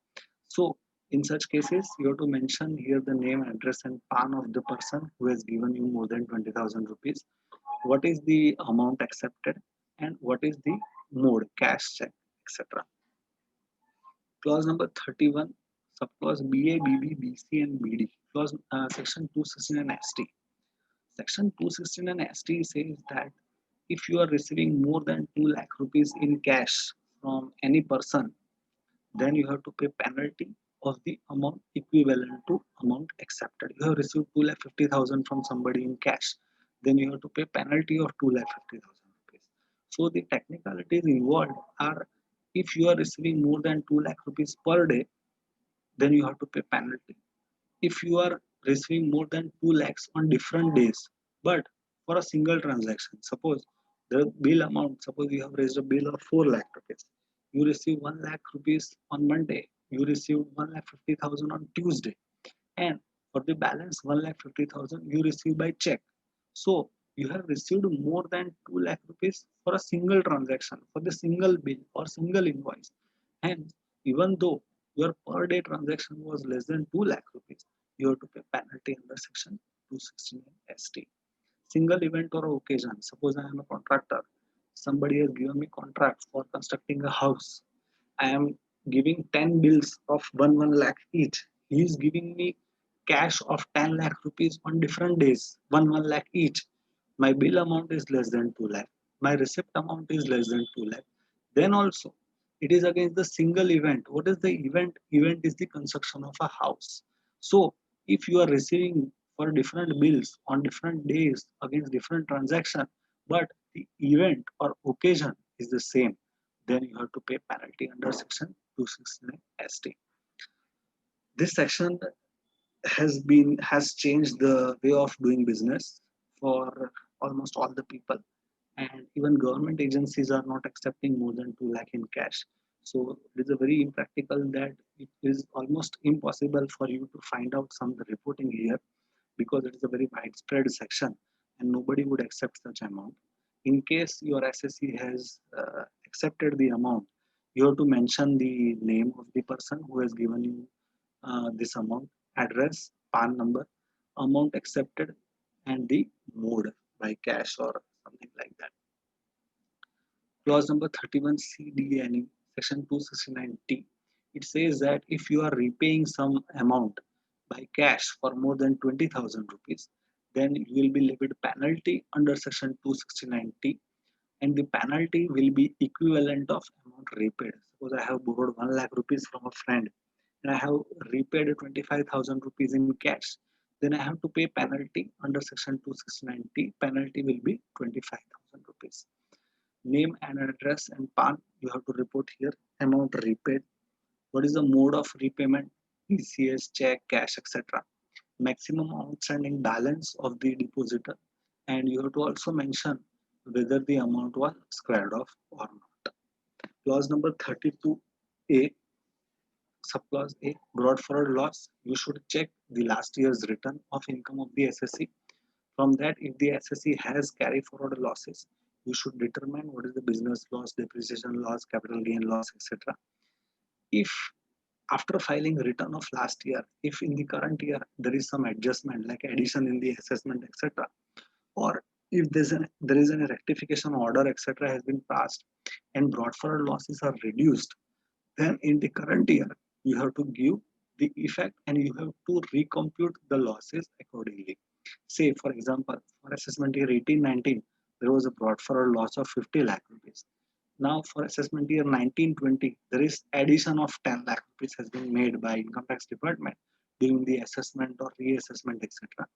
So in such cases, you have to mention here the name, address, and PAN of the person who has given you more than 20,000 rupees. What is the amount accepted and what is the mode, cash, check, etc. Clause number 31, subclause BA, BB, BC, and BD. Clause section 269 ST. Section 269 ST says that if you are receiving more than 2 lakh rupees in cash from any person, then you have to pay penalty of the amount equivalent to amount accepted. You have received 2,50,000 from somebody in cash, then you have to pay penalty of 2,50,000 rupees. So the technicalities involved are, if you are receiving more than 2 lakh rupees per day, then you have to pay penalty. If you are receiving more than 2 lakhs on different days, but for a single transaction, suppose the bill amount, suppose you have raised a bill of 4 lakh rupees, you receive 1 lakh rupees on Monday, you receive 1,50,000 on Tuesday, and for the balance 1,50,000 you receive by check. So you have received more than 2 lakh rupees for a single transaction, for the single bill or single invoice. Hence, even though your per day transaction was less than 2 lakh rupees, you have to pay penalty under section 269 ST. Single event or occasion. Suppose I am a contractor. Somebody has given me contract for constructing a house. I am giving 10 bills of 1 lakh each. He is giving me cash of 10 lakh rupees on different days, 1 lakh each. My bill amount is less than 2 lakh. My receipt amount is less than 2 lakh. Then also, it is against the single event. What is the event? Event is the construction of a house. So, if you are receiving for different bills on different days against different transaction, but the event or occasion is the same, then you have to pay penalty under section 269 ST. This section has changed the way of doing business for almost all the people, and even government agencies are not accepting more than 2 lakh in cash. So it is a very impractical that it is almost impossible for you to find out some reporting here, because it is a very widespread section and nobody would accept such amount. In case your SSE has accepted the amount, you have to mention the name of the person who has given you this amount, address, PAN number, amount accepted, and the mode, by cash or something like that. Clause number 31C DNE, section 269T. It says that if you are repaying some amount by cash for more than 20,000 rupees, then you will be levied penalty under section 269T, and the penalty will be equivalent of amount repaid. Suppose I have borrowed 1 lakh rupees from a friend and I have repaid 25,000 rupees in cash, then I have to pay penalty under section 269T. Penalty will be 25,000 rupees. Name and address and PAN you have to report here. Amount repaid. What is the mode of repayment? ECS, check, cash, etc. Maximum outstanding balance of the depositor, and you have to also mention whether the amount was squared off or not. Clause number 32A, subclause A, brought forward loss. You should check the last year's return of income of the SSE. From that, if the SSE has carry forward losses, you should determine what is the business loss, depreciation loss, capital gain loss, etc. If after filing return of last year, if in the current year there is some adjustment like addition in the assessment, etc., or if there is a rectification order, etc., has been passed and brought forward losses are reduced, then in the current year you have to give the effect and you have to recompute the losses accordingly. Say for example, for assessment year 18-19, there was a brought forward loss of 50 lakh rupees. Now for assessment year 19-20, there is addition of 10 lakh rupees has been made by income tax department during the assessment or reassessment, etc.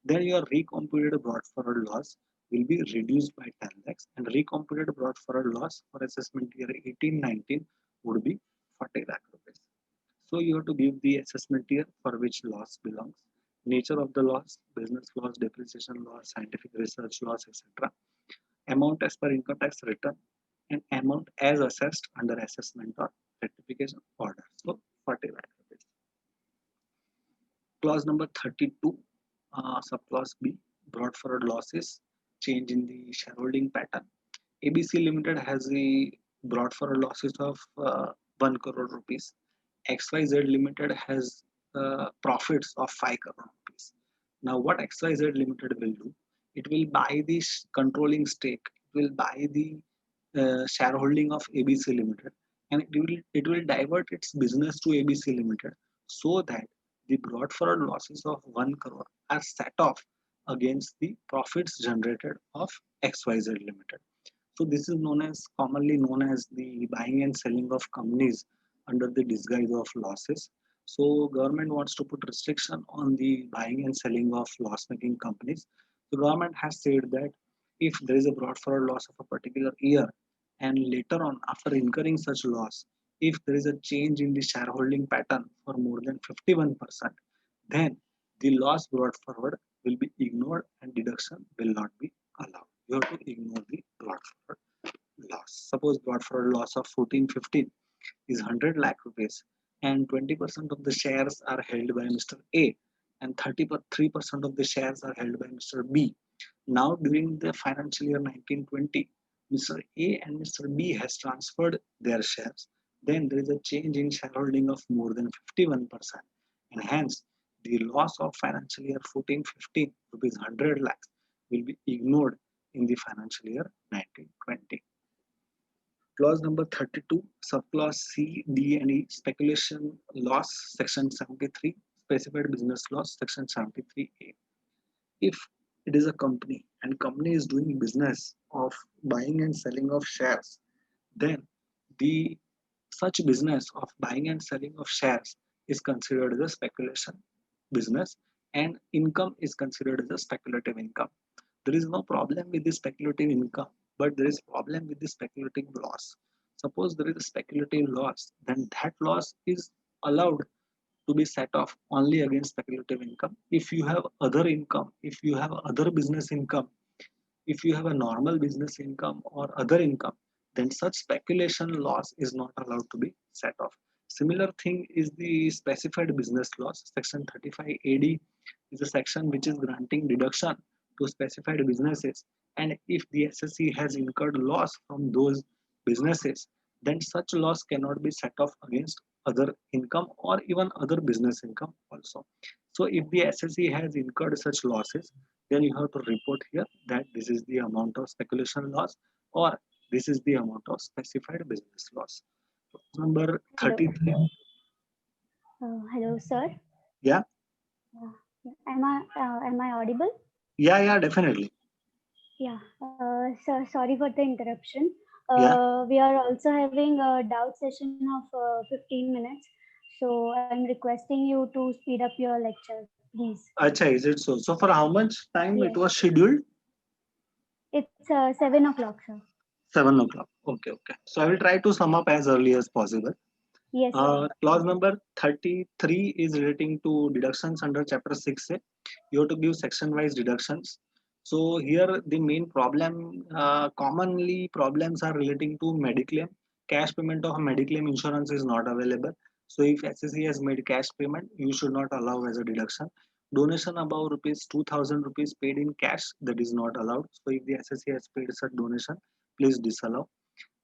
Then your recomputed brought forward loss will be reduced by 10 lakhs, and recomputed brought forward loss for assessment year 18-19 would be 40 lakh rupees. So you have to give the assessment year for which loss belongs, nature of the loss, business loss, depreciation loss, scientific research loss, etc. Amount as per income tax return, and amount as assessed under assessment or rectification order. So 40 lakh rupees. Clause number 32, subclause B, brought forward losses, change in the shareholding pattern. ABC Limited has the brought forward losses of 1 crore rupees. XYZ Limited has profits of 5 crore rupees. Now, what XYZ Limited will do? It will buy the controlling stake. It will buy the shareholding of ABC Limited, and it will divert its business to ABC Limited so that the brought forward losses of 1 crore are set off against the profits generated of XYZ Limited. So this is commonly known as the buying and selling of companies under the disguise of losses. So government wants to put restriction on the buying and selling of loss-making companies. The government has said that if there is a brought forward loss of a particular year, and later on after incurring such loss, if there is a change in the shareholding pattern for more than 51%, then the loss brought forward will be ignored and deduction will not be allowed. You have to ignore the brought forward loss. Suppose brought forward loss of 1415 is 100 lakh rupees, and 20% of the shares are held by Mr. A and 33% of the shares are held by Mr. B. Now during the financial year 1920, Mr. A and Mr. B has transferred their shares. Then there is a change in shareholding of more than 51%, and hence the loss of financial year 1415 rupees 100 lakhs will be ignored in the financial year 1920. Clause number 32, subclause C, D, and E, speculation loss, section 73, specified business loss, section 73A. If it is a company and company is doing business of buying and selling of shares, then the such business of buying and selling of shares is considered as a speculation business, and income is considered as a speculative income. There is no problem with the speculative income, but there is problem with the speculative loss. Suppose there is a speculative loss, then that loss is allowed to be set off only against speculative income. If you have other income, if you have other business income, if you have a normal business income or other income, then such speculation loss is not allowed to be set off. Similar thing is the specified business loss. Section 35 AD is a section which is granting deduction to specified businesses. And if the SSE has incurred loss from those businesses, then such loss cannot be set off against other income or even other business income also. So if the SSE has incurred such losses, then you have to report here that this is the amount of speculation loss or this is the amount of specified business loss. Number Hello. 33. Hello, sir. Yeah. Am I audible? Yeah, definitely. Yeah. Sir, sorry for the interruption. Yeah. We are also having a doubt session of 15 minutes. So I'm requesting you to speed up your lecture, please. Acha, is it so? So for how much time Yes. it was scheduled? It's 7 o'clock, sir. 7 o'clock. Okay. So I will try to sum up as early as possible. Yes, sir. Clause number 33 is relating to deductions under chapter 6A. You have to give section wise deductions. So here the main problem, commonly problems are relating to mediclaim. Cash payment of mediclaim insurance is not available. So if SSE has made cash payment, you should not allow as a deduction. Donation above rupees 2000 rupees paid in cash, that is not allowed. So if the SSC has paid such donation, please disallow.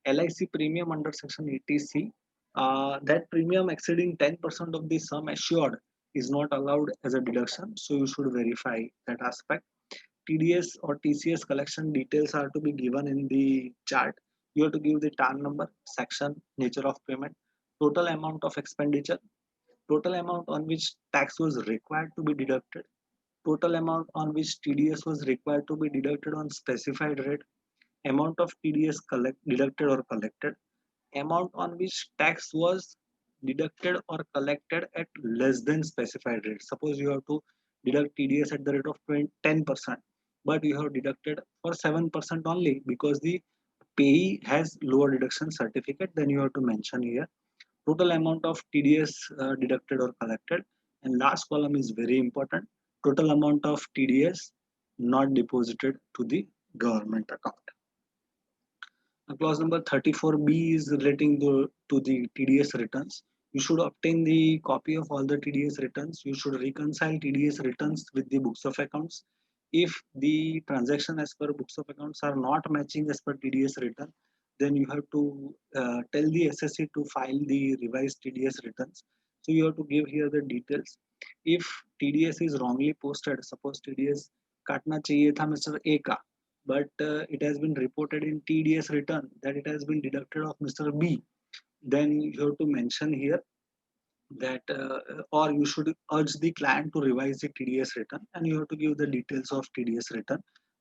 LIC premium under section 80C, that premium exceeding 10% of the sum assured is not allowed as a deduction. So you should verify that aspect. TDS or TCS collection details are to be given in the chart. You have to give the TAN number, section, nature of payment, total amount of expenditure, total amount on which tax was required to be deducted, total amount on which TDS was required to be deducted on specified rate, amount of TDS deducted or collected, amount on which tax was deducted or collected at less than specified rate. Suppose you have to deduct TDS at the rate of 10%, but you have deducted for 7% only because the payee has lower deduction certificate, then you have to mention here total amount of TDS deducted or collected. And last column is very important, total amount of TDS not deposited to the government account. Clause number 34B is relating to the TDS returns. You should obtain the copy of all the TDS returns. You should reconcile TDS returns with the books of accounts. If the transaction as per books of accounts are not matching as per TDS return, then you have to tell the SSC to file the revised TDS returns. So you have to give here the details. If TDS is wrongly posted, suppose TDS काटना चाहिए था Mr. A का, but it has been reported in TDS return that it has been deducted of Mr. B, then you have to mention here that or you should urge the client to revise the TDS return, and you have to give the details of TDS return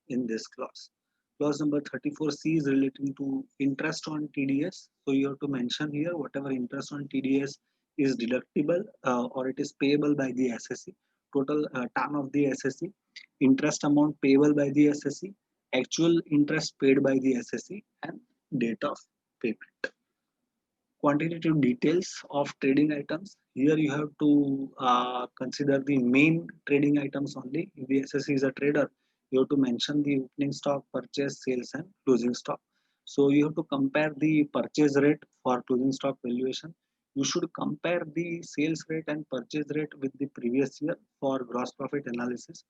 in this clause. Clause number 34C is relating to interest on TDS. So you have to mention here whatever interest on TDS is deductible or it is payable by the SSC, total term of the SSC, interest amount payable by the SSC, actual interest paid by the SSC, and date of payment. Quantitative details of trading items. Here you have to consider the main trading items only. If the SSC is a trader, you have to mention the opening stock, purchase, sales, and closing stock. So you have to compare the purchase rate for closing stock valuation. You should compare the sales rate and purchase rate with the previous year for gross profit analysis.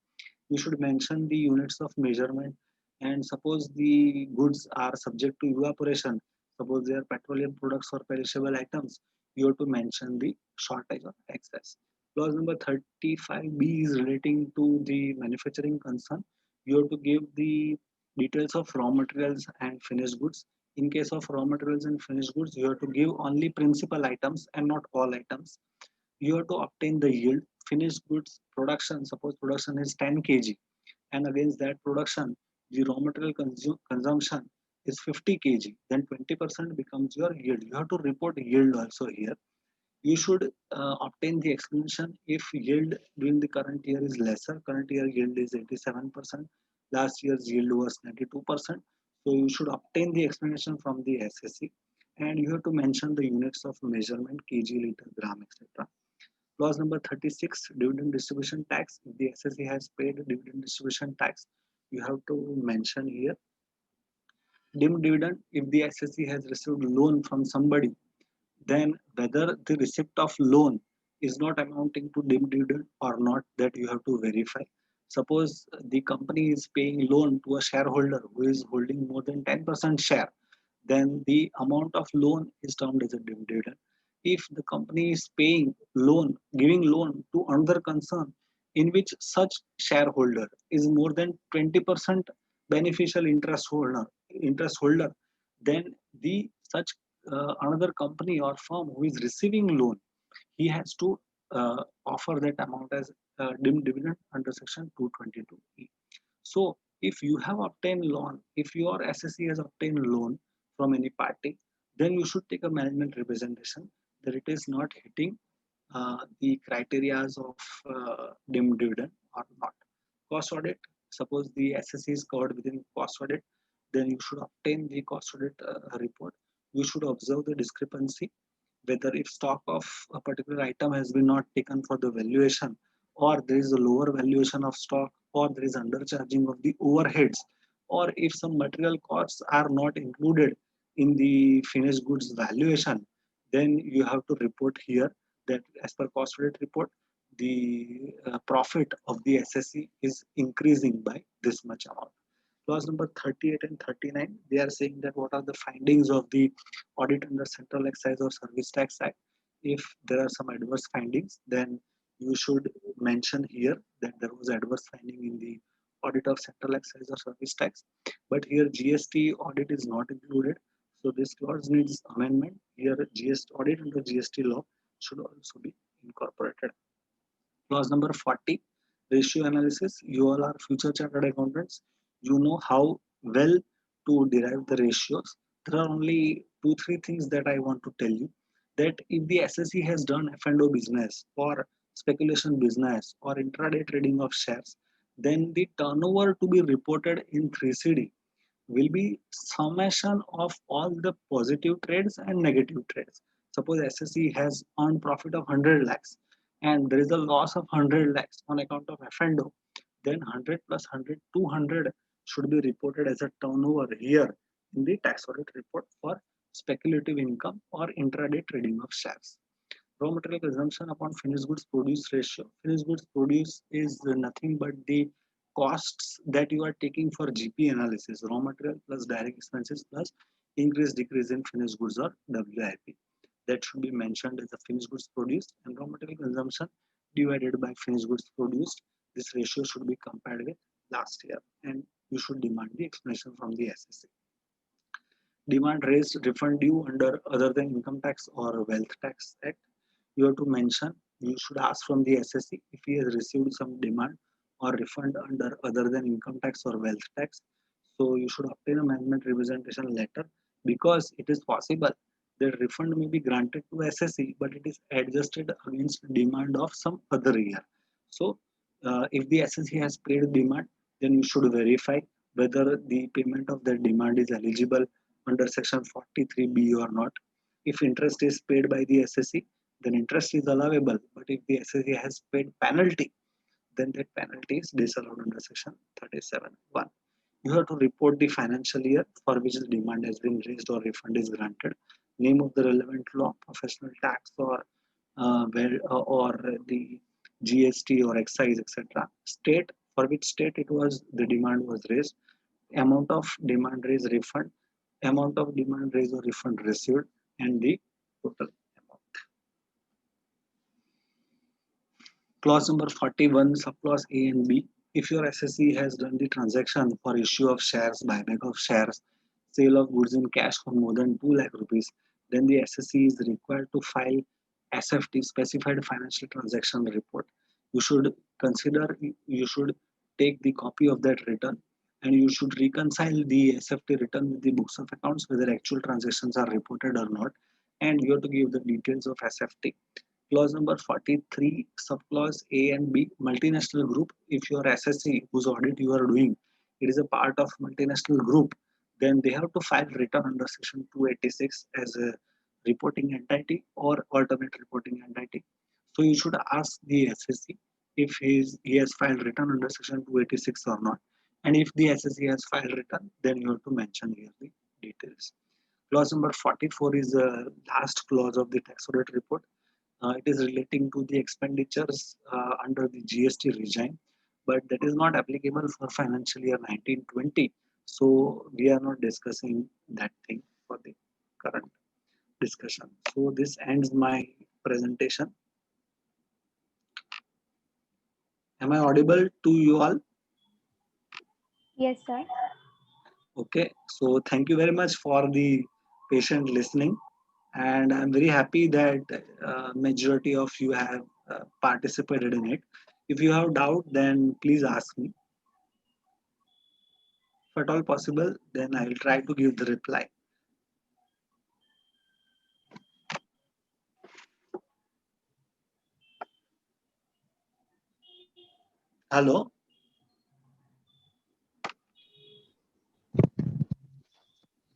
You should mention the units of measurement, and suppose the goods are subject to evaporation, suppose they are petroleum products or perishable items, you have to mention the shortage or excess. Clause number 35B is relating to the manufacturing concern. You have to give the details of raw materials and finished goods. In case of raw materials and finished goods, you have to give only principal items and not all items. You have to obtain the yield. Finished goods production, suppose production is 10 kg, and against that production the raw material consumption is 50 kg, then 20% becomes your yield. You have to report yield also here. You should obtain the explanation if yield during the current year is lesser. Current year yield is 87%, last year's yield was 92%. So you should obtain the explanation from the SSC, and you have to mention the units of measurement, kg, liter, gram, etc. Clause number 36, dividend distribution tax. If the SSC has paid dividend distribution tax, you have to mention here. Dim dividend, if the SSC has received loan from somebody, then whether the receipt of loan is not amounting to dim dividend or not, that you have to verify. Suppose the company is paying loan to a shareholder who is holding more than 10% share, then the amount of loan is termed as a dividend. If the company is paying loan, giving loan to another concern in which such shareholder is more than 20% beneficial interest holder, then the such another company or firm who is receiving loan, he has to offer that amount as dividend under section 222E. So if you have obtained loan, if your SSC has obtained loan from any party, then you should take a management representation that it is not hitting the criterias of dividend or not. Cost audit, suppose the SSC is covered within cost audit, then you should obtain the cost audit report. You should observe the discrepancy, whether if stock of a particular item has been not taken for the valuation, or there is a lower valuation of stock, or there is undercharging of the overheads, or if some material costs are not included in the finished goods valuation, then you have to report here that as per cost audit report, the profit of the SSE is increasing by this much amount. Clause number 38 and 39, they are saying that what are the findings of the audit under Central Excise or Service Tax Act. If there are some adverse findings, then you should mention here that there was adverse finding in the audit of Central Excise or Service Tax. But here GST audit is not included. So this clause needs amendment. Here GST audit under GST law should also be incorporated. Clause number 40, ratio analysis. You all are future chartered accountants. You know how well to derive the ratios. There are only 2-3 things that I want to tell you. That if the SSE has done F&O business or speculation business or intraday trading of shares, then the turnover to be reported in 3CD will be summation of all the positive trades and negative trades. Suppose SSE has earned profit of 100 lakhs and there is a loss of 100 lakhs on account of F&O, then 100 plus 100, 200 should be reported as a turnover here in the tax audit report for speculative income or intraday trading of shares. Raw material consumption upon finished goods produce ratio. Finished goods produce is nothing but the costs that you are taking for GP analysis, raw material plus direct expenses plus increase decrease in finished goods or WIP. That should be mentioned as the finished goods produced, and raw material consumption divided by finished goods produced. This ratio should be compared with last year, and you should demand the explanation from the SSA. Demand raised refund due under other than income tax or wealth tax act. You have to mention, you should ask from the SSC if he has received some demand or refund under other than income tax or wealth tax. So you should obtain a management representation letter, because it is possible that refund may be granted to SSC, but it is adjusted against demand of some other year. So if the SSC has paid demand, then you should verify whether the payment of that demand is eligible under section 43B or not. If interest is paid by the SSC, then interest is allowable. But if the SSC has paid penalty, then that penalty is disallowed under section 37(1). You have to report the financial year for which the demand has been raised or refund is granted, name of the relevant law, professional tax or the GST or excise, etc. State, for which state it was the demand was raised, amount of demand raised refund, amount of demand raised or refund received, and the total amount. Clause number 41, subclause A and B. If your SSE has done the transaction for issue of shares, buyback of shares, sale of goods in cash for more than 2 lakh rupees, then the SSE is required to file SFT, specified financial transaction report. You should consider, you should take the copy of that return, and you should reconcile the SFT return with the books of accounts whether actual transactions are reported or not, and you have to give the details of SFT. Clause number 43, subclause A and B, multinational group. If your SSC whose audit you are doing, it is a part of multinational group, then they have to file return under section 286 as a reporting entity or alternate reporting entity. So you should ask the SSC if he has filed return under section 286 or not. And if the SSC has filed return, then you have to mention here the details. Clause number 44 is the last clause of the tax audit report. It is relating to the expenditures under the GST regime, but that is not applicable for financial year 1920. So we are not discussing that thing for the current discussion. So this ends my presentation. Am I audible to you all? Yes, sir. Okay, so thank you very much for the patient listening, and I'm very happy that majority of you have participated in it. If you have doubt, then please ask me. If at all possible, then I will try to give the reply. Hello?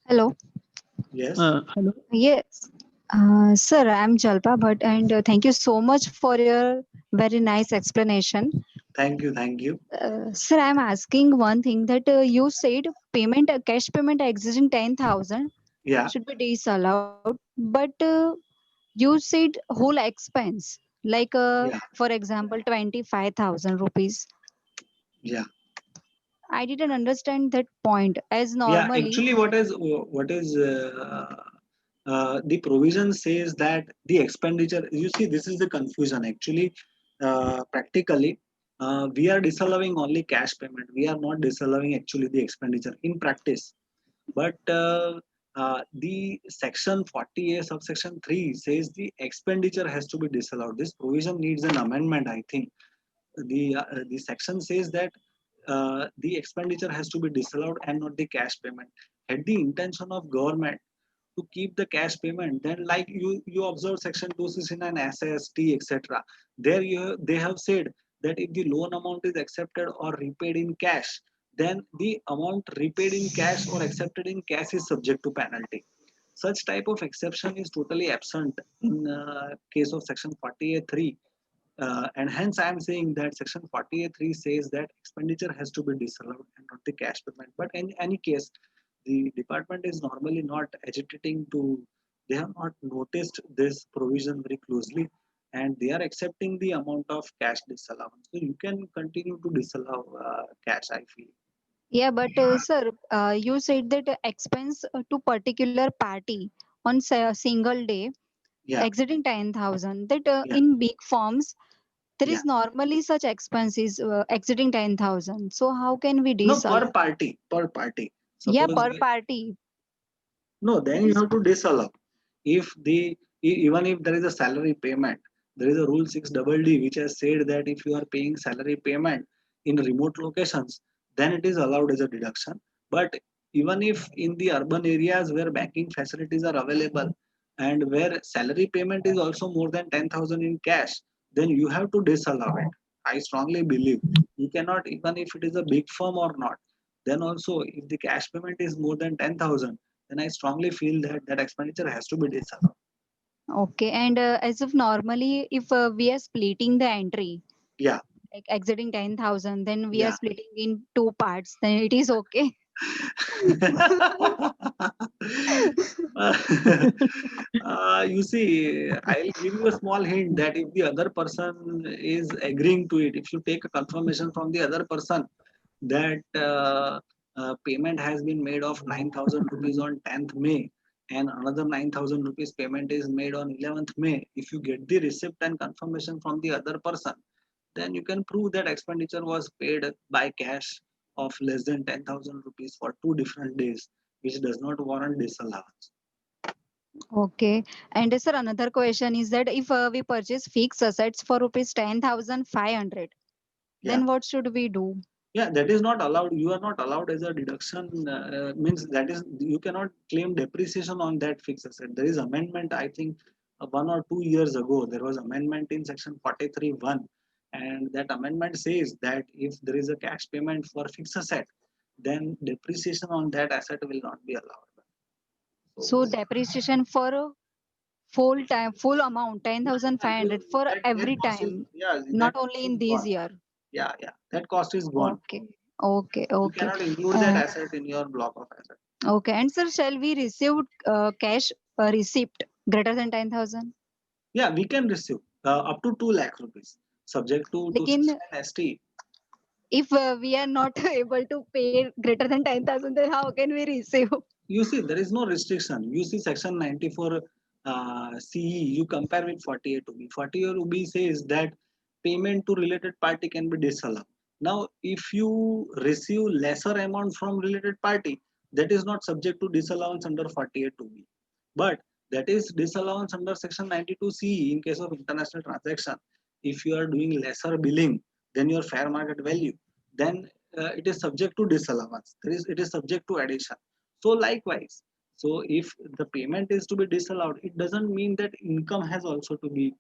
Hello. Yes. Hello. Yes. Sir, I'm Jalpa Bhatt, and thank you so much for your very nice explanation. Thank you. Thank you. Sir, I'm asking one thing that you said payment, cash payment exceeding 10,000 Yeah. should be disallowed, but you said whole expense. Like, Yeah, for example, 25,000 rupees. yeah. I didn't understand that point. As Yeah, normally, actually, what is the provision says that the expenditure. You see, this is the confusion. Actually, practically, we are disallowing only cash payment. We are not disallowing actually the expenditure in practice. But the section 40A subsection 3 says the expenditure has to be disallowed. This provision needs an amendment, I think. The section says that the expenditure has to be disallowed and not the cash payment. Had the intention of government to keep the cash payment, then like you observe section 269 SST etc. There they have said that if the loan amount is accepted or repaid in cash, then the amount repaid in cash or accepted in cash is subject to penalty. Such type of exception is totally absent in case of section 48(3). And hence I am saying that section 48(3) says that expenditure has to be disallowed and not the cash payment. But in any case, the department is normally not agitating to, they have not noticed this provision very closely, and they are accepting the amount of cash disallowance. So you can continue to disallow cash, I feel. yeah, but sir, you said that expense to particular party on a single day Yeah, exceeding 10,000. That yeah, in big firms there yeah. is normally such expenses exceeding 10,000. So how can we No, per disallow? party, per party. Yeah, Suppose per party. no, then That you is have to disallow. If even if there is a salary payment, there is a rule 6DD which has said that if you are paying salary payment in remote locations, then it is allowed as a deduction. But even if in the urban areas where banking facilities are available and where salary payment is also more than 10,000 in cash, then you have to disallow it. I strongly believe you cannot, even if it is a big firm or not. Then also, if the cash payment is more than 10,000, then I strongly feel that that expenditure has to be disallowed. okay. And as of normally, if we are splitting the entry, Yeah, like exiting 10,000, then we are yeah. splitting in two parts, then it is okay. You see, I'll give you a small hint that if the other person is agreeing to it, if you take a confirmation from the other person that payment has been made of 9,000 rupees on 10th May and another 9,000 rupees payment is made on 11th May, if you get the receipt and confirmation from the other person, then you can prove that expenditure was paid by cash of less than 10,000 rupees for 2 different days, which does not warrant disallowance. Okay. And sir, another question is that if we purchase fixed assets for rupees 10,500, Yeah. then what should we do? Yeah, that is not allowed. You are not allowed as a deduction. Means that is you cannot claim depreciation on that fixed asset. There is amendment. I think 1 or 2 years ago there was amendment in section 43(1), and that amendment says that if there is a cash payment for fixed asset, then depreciation on that asset will not be allowed. So So depreciation for a full time, full amount, yeah, 10,500 for that every cost is, time, yeah, not that only cost is in this gone. year. Yeah, yeah, that cost is gone. Okay. Okay. You Okay. cannot include that Uh, asset in your block of assets. okay. And sir, shall we receive cash receipt greater than 10,000? Yeah, we can receive up to 2 lakh rupees, subject to Lekin 269 ST. if we are not able to pay greater than 10,000, then how can we receive? You see, there is no restriction. You see, section 94 CE, you compare with 48 UB. 48 UB says that payment to related party can be disallowed. Now, if you receive lesser amount from related party, that is not subject to disallowance under 48 UB. But that is disallowance under section 92 CE in case of international transaction. If you are doing lesser billing than your fair market value, then it is subject to disallowance. It is subject to addition. So likewise, so if the payment is to be disallowed, it doesn't mean that income has also to be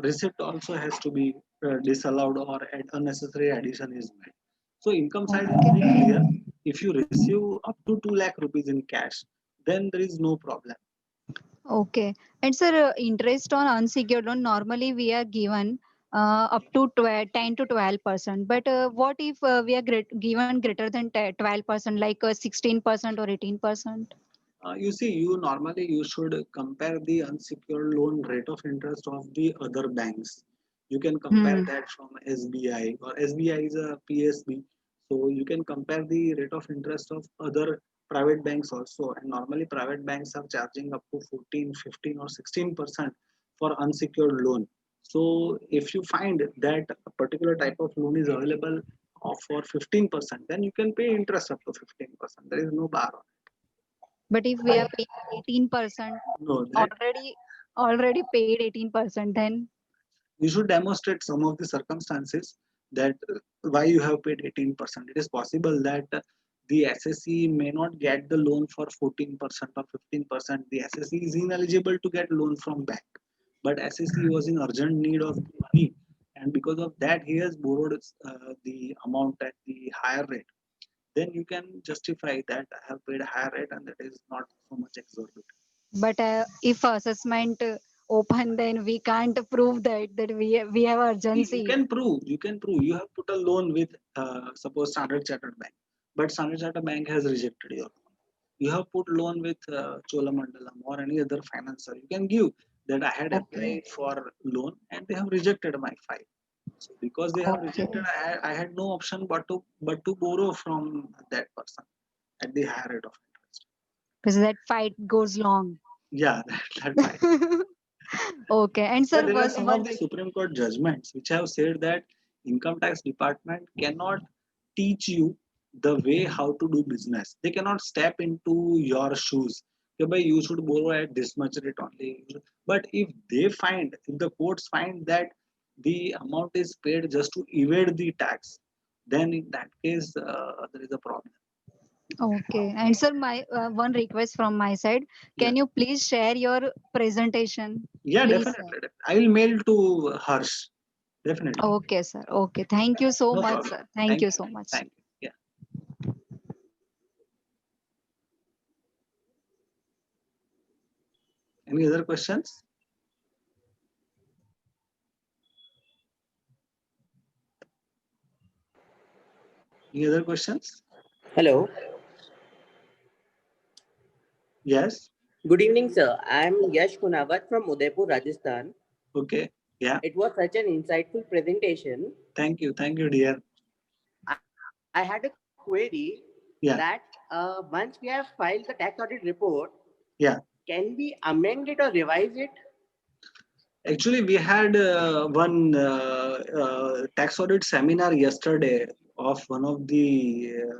receipt also has to be disallowed or unnecessary addition is made. So income side is very Okay. clear. If you receive up to 2 lakh rupees in cash, then there is no problem. Okay. And sir, interest on unsecured loan, normally we are given up to 10 to 12%. But what if we are given greater than 12%, like 16% or 18%? You see, you should compare the unsecured loan rate of interest of the other banks. You can compare that from SBI, or SBI is a PSB. So you can compare the rate of interest of other private banks also. And normally private banks are charging up to 14, 15 or 16% for unsecured loan. So if you find that a particular type of loan is available for 15%, then you can pay interest up to 15%. There is no bar on But if we are paying 18%, it. No, that already paid 18%, then you should demonstrate some of the circumstances that why you have paid 18%. It is possible that the SSE may not get the loan for 14% or 15%. The SSE is ineligible to get loan from bank, but SSE was in urgent need of money, and because of that he has borrowed the amount at the higher rate. Then you can justify that I have paid higher rate and that is not so much exorbitant. but if assessment open, then we can't prove that we have You urgency. can prove, you have put a loan with suppose Standard Chartered Bank, but Standard Chartered Bank has rejected your loan. You have put loan with Cholamandalam or any other financer. You can give that I had applied for loan and they have rejected my file. So because they have rejected, I had no option but to borrow from that person at the higher rate of interest. Because that fight goes long. Yeah, that file. Okay, and Yeah, sir, there are some one of the Supreme Court judgments which have said that income tax department cannot teach you the way how to do business. They cannot step into your shoes. Okay, but you should borrow at this much rate only. But if the courts find that the amount is paid just to evade the tax, then in that case there is a problem. Okay, and sir, my one request from my side. Yeah, Can you please share your presentation, yeah, please, sir? definitely. I will mail to Harsh. Definitely, Okay, sir. Okay, thank you so no much, problem. sir. Thank Thank you you. so much. Thank you. Yeah. Any other questions? Any other questions? Hello. Yes. Good evening, sir. I'm Yash Kunawat from Udaipur, Rajasthan. Okay. Yeah. It was such an insightful presentation. Thank you. Thank you, dear. I had a query that Yeah. once we have filed the tax audit report, Yeah. can we amend it or revise it? Actually, we had one tax audit seminar yesterday of one of the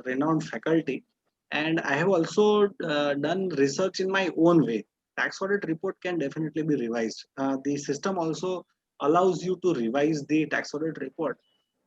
renowned faculty, and I have also done research in my own way. Tax audit report can definitely be revised. The system also allows you to revise the tax audit report.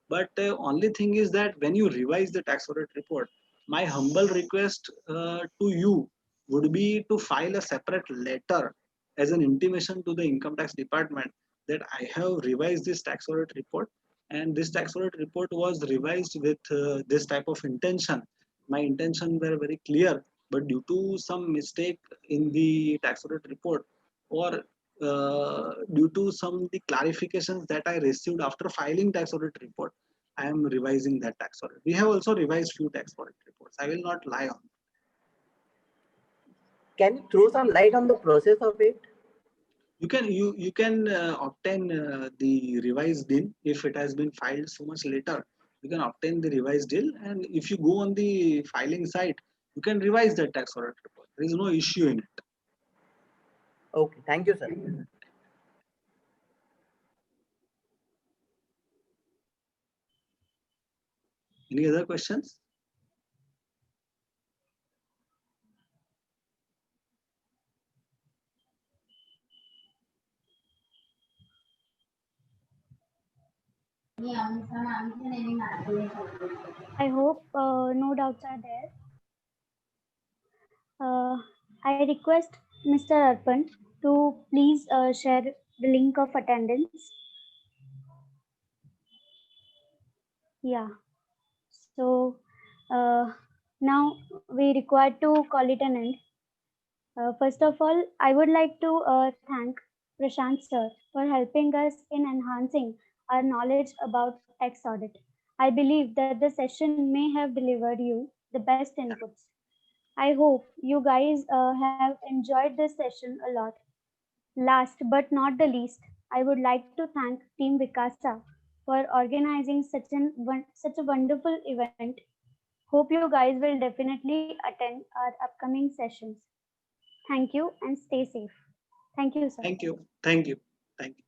But only thing is that when you revise the tax audit report, my humble request to you would be to file a separate letter as an intimation to the income tax department that I have revised this tax audit report, and this tax audit report was revised with this type of intention. My intention were very clear, but due to some mistake in the tax audit report, or due to some the clarifications that I received after filing tax audit report, I am revising that tax audit. We have also revised few tax audit reports. I will not lie on. Can you throw some light on the process of it? You can obtain the revised deal if it has been filed so much later. You can obtain the revised deal, and if you go on the filing site, you can revise that tax audit report. There is no issue in it. Okay, thank you, sir. Any other questions? I hope no doubts are there. I request Mr. Arpan to please share the link of attendance. Yeah. So now we require to call it an end. First of all, I would like to thank Prashant sir for helping us in enhancing our knowledge about tax audit. I believe that the session may have delivered you the best inputs. I hope you guys have enjoyed this session a lot. Last but not the least, I would like to thank Team Vikasa for organizing such a wonderful event. Hope you guys will definitely attend our upcoming sessions. Thank you and stay safe. Thank you, sir. Thank you. Thank you. Thank you.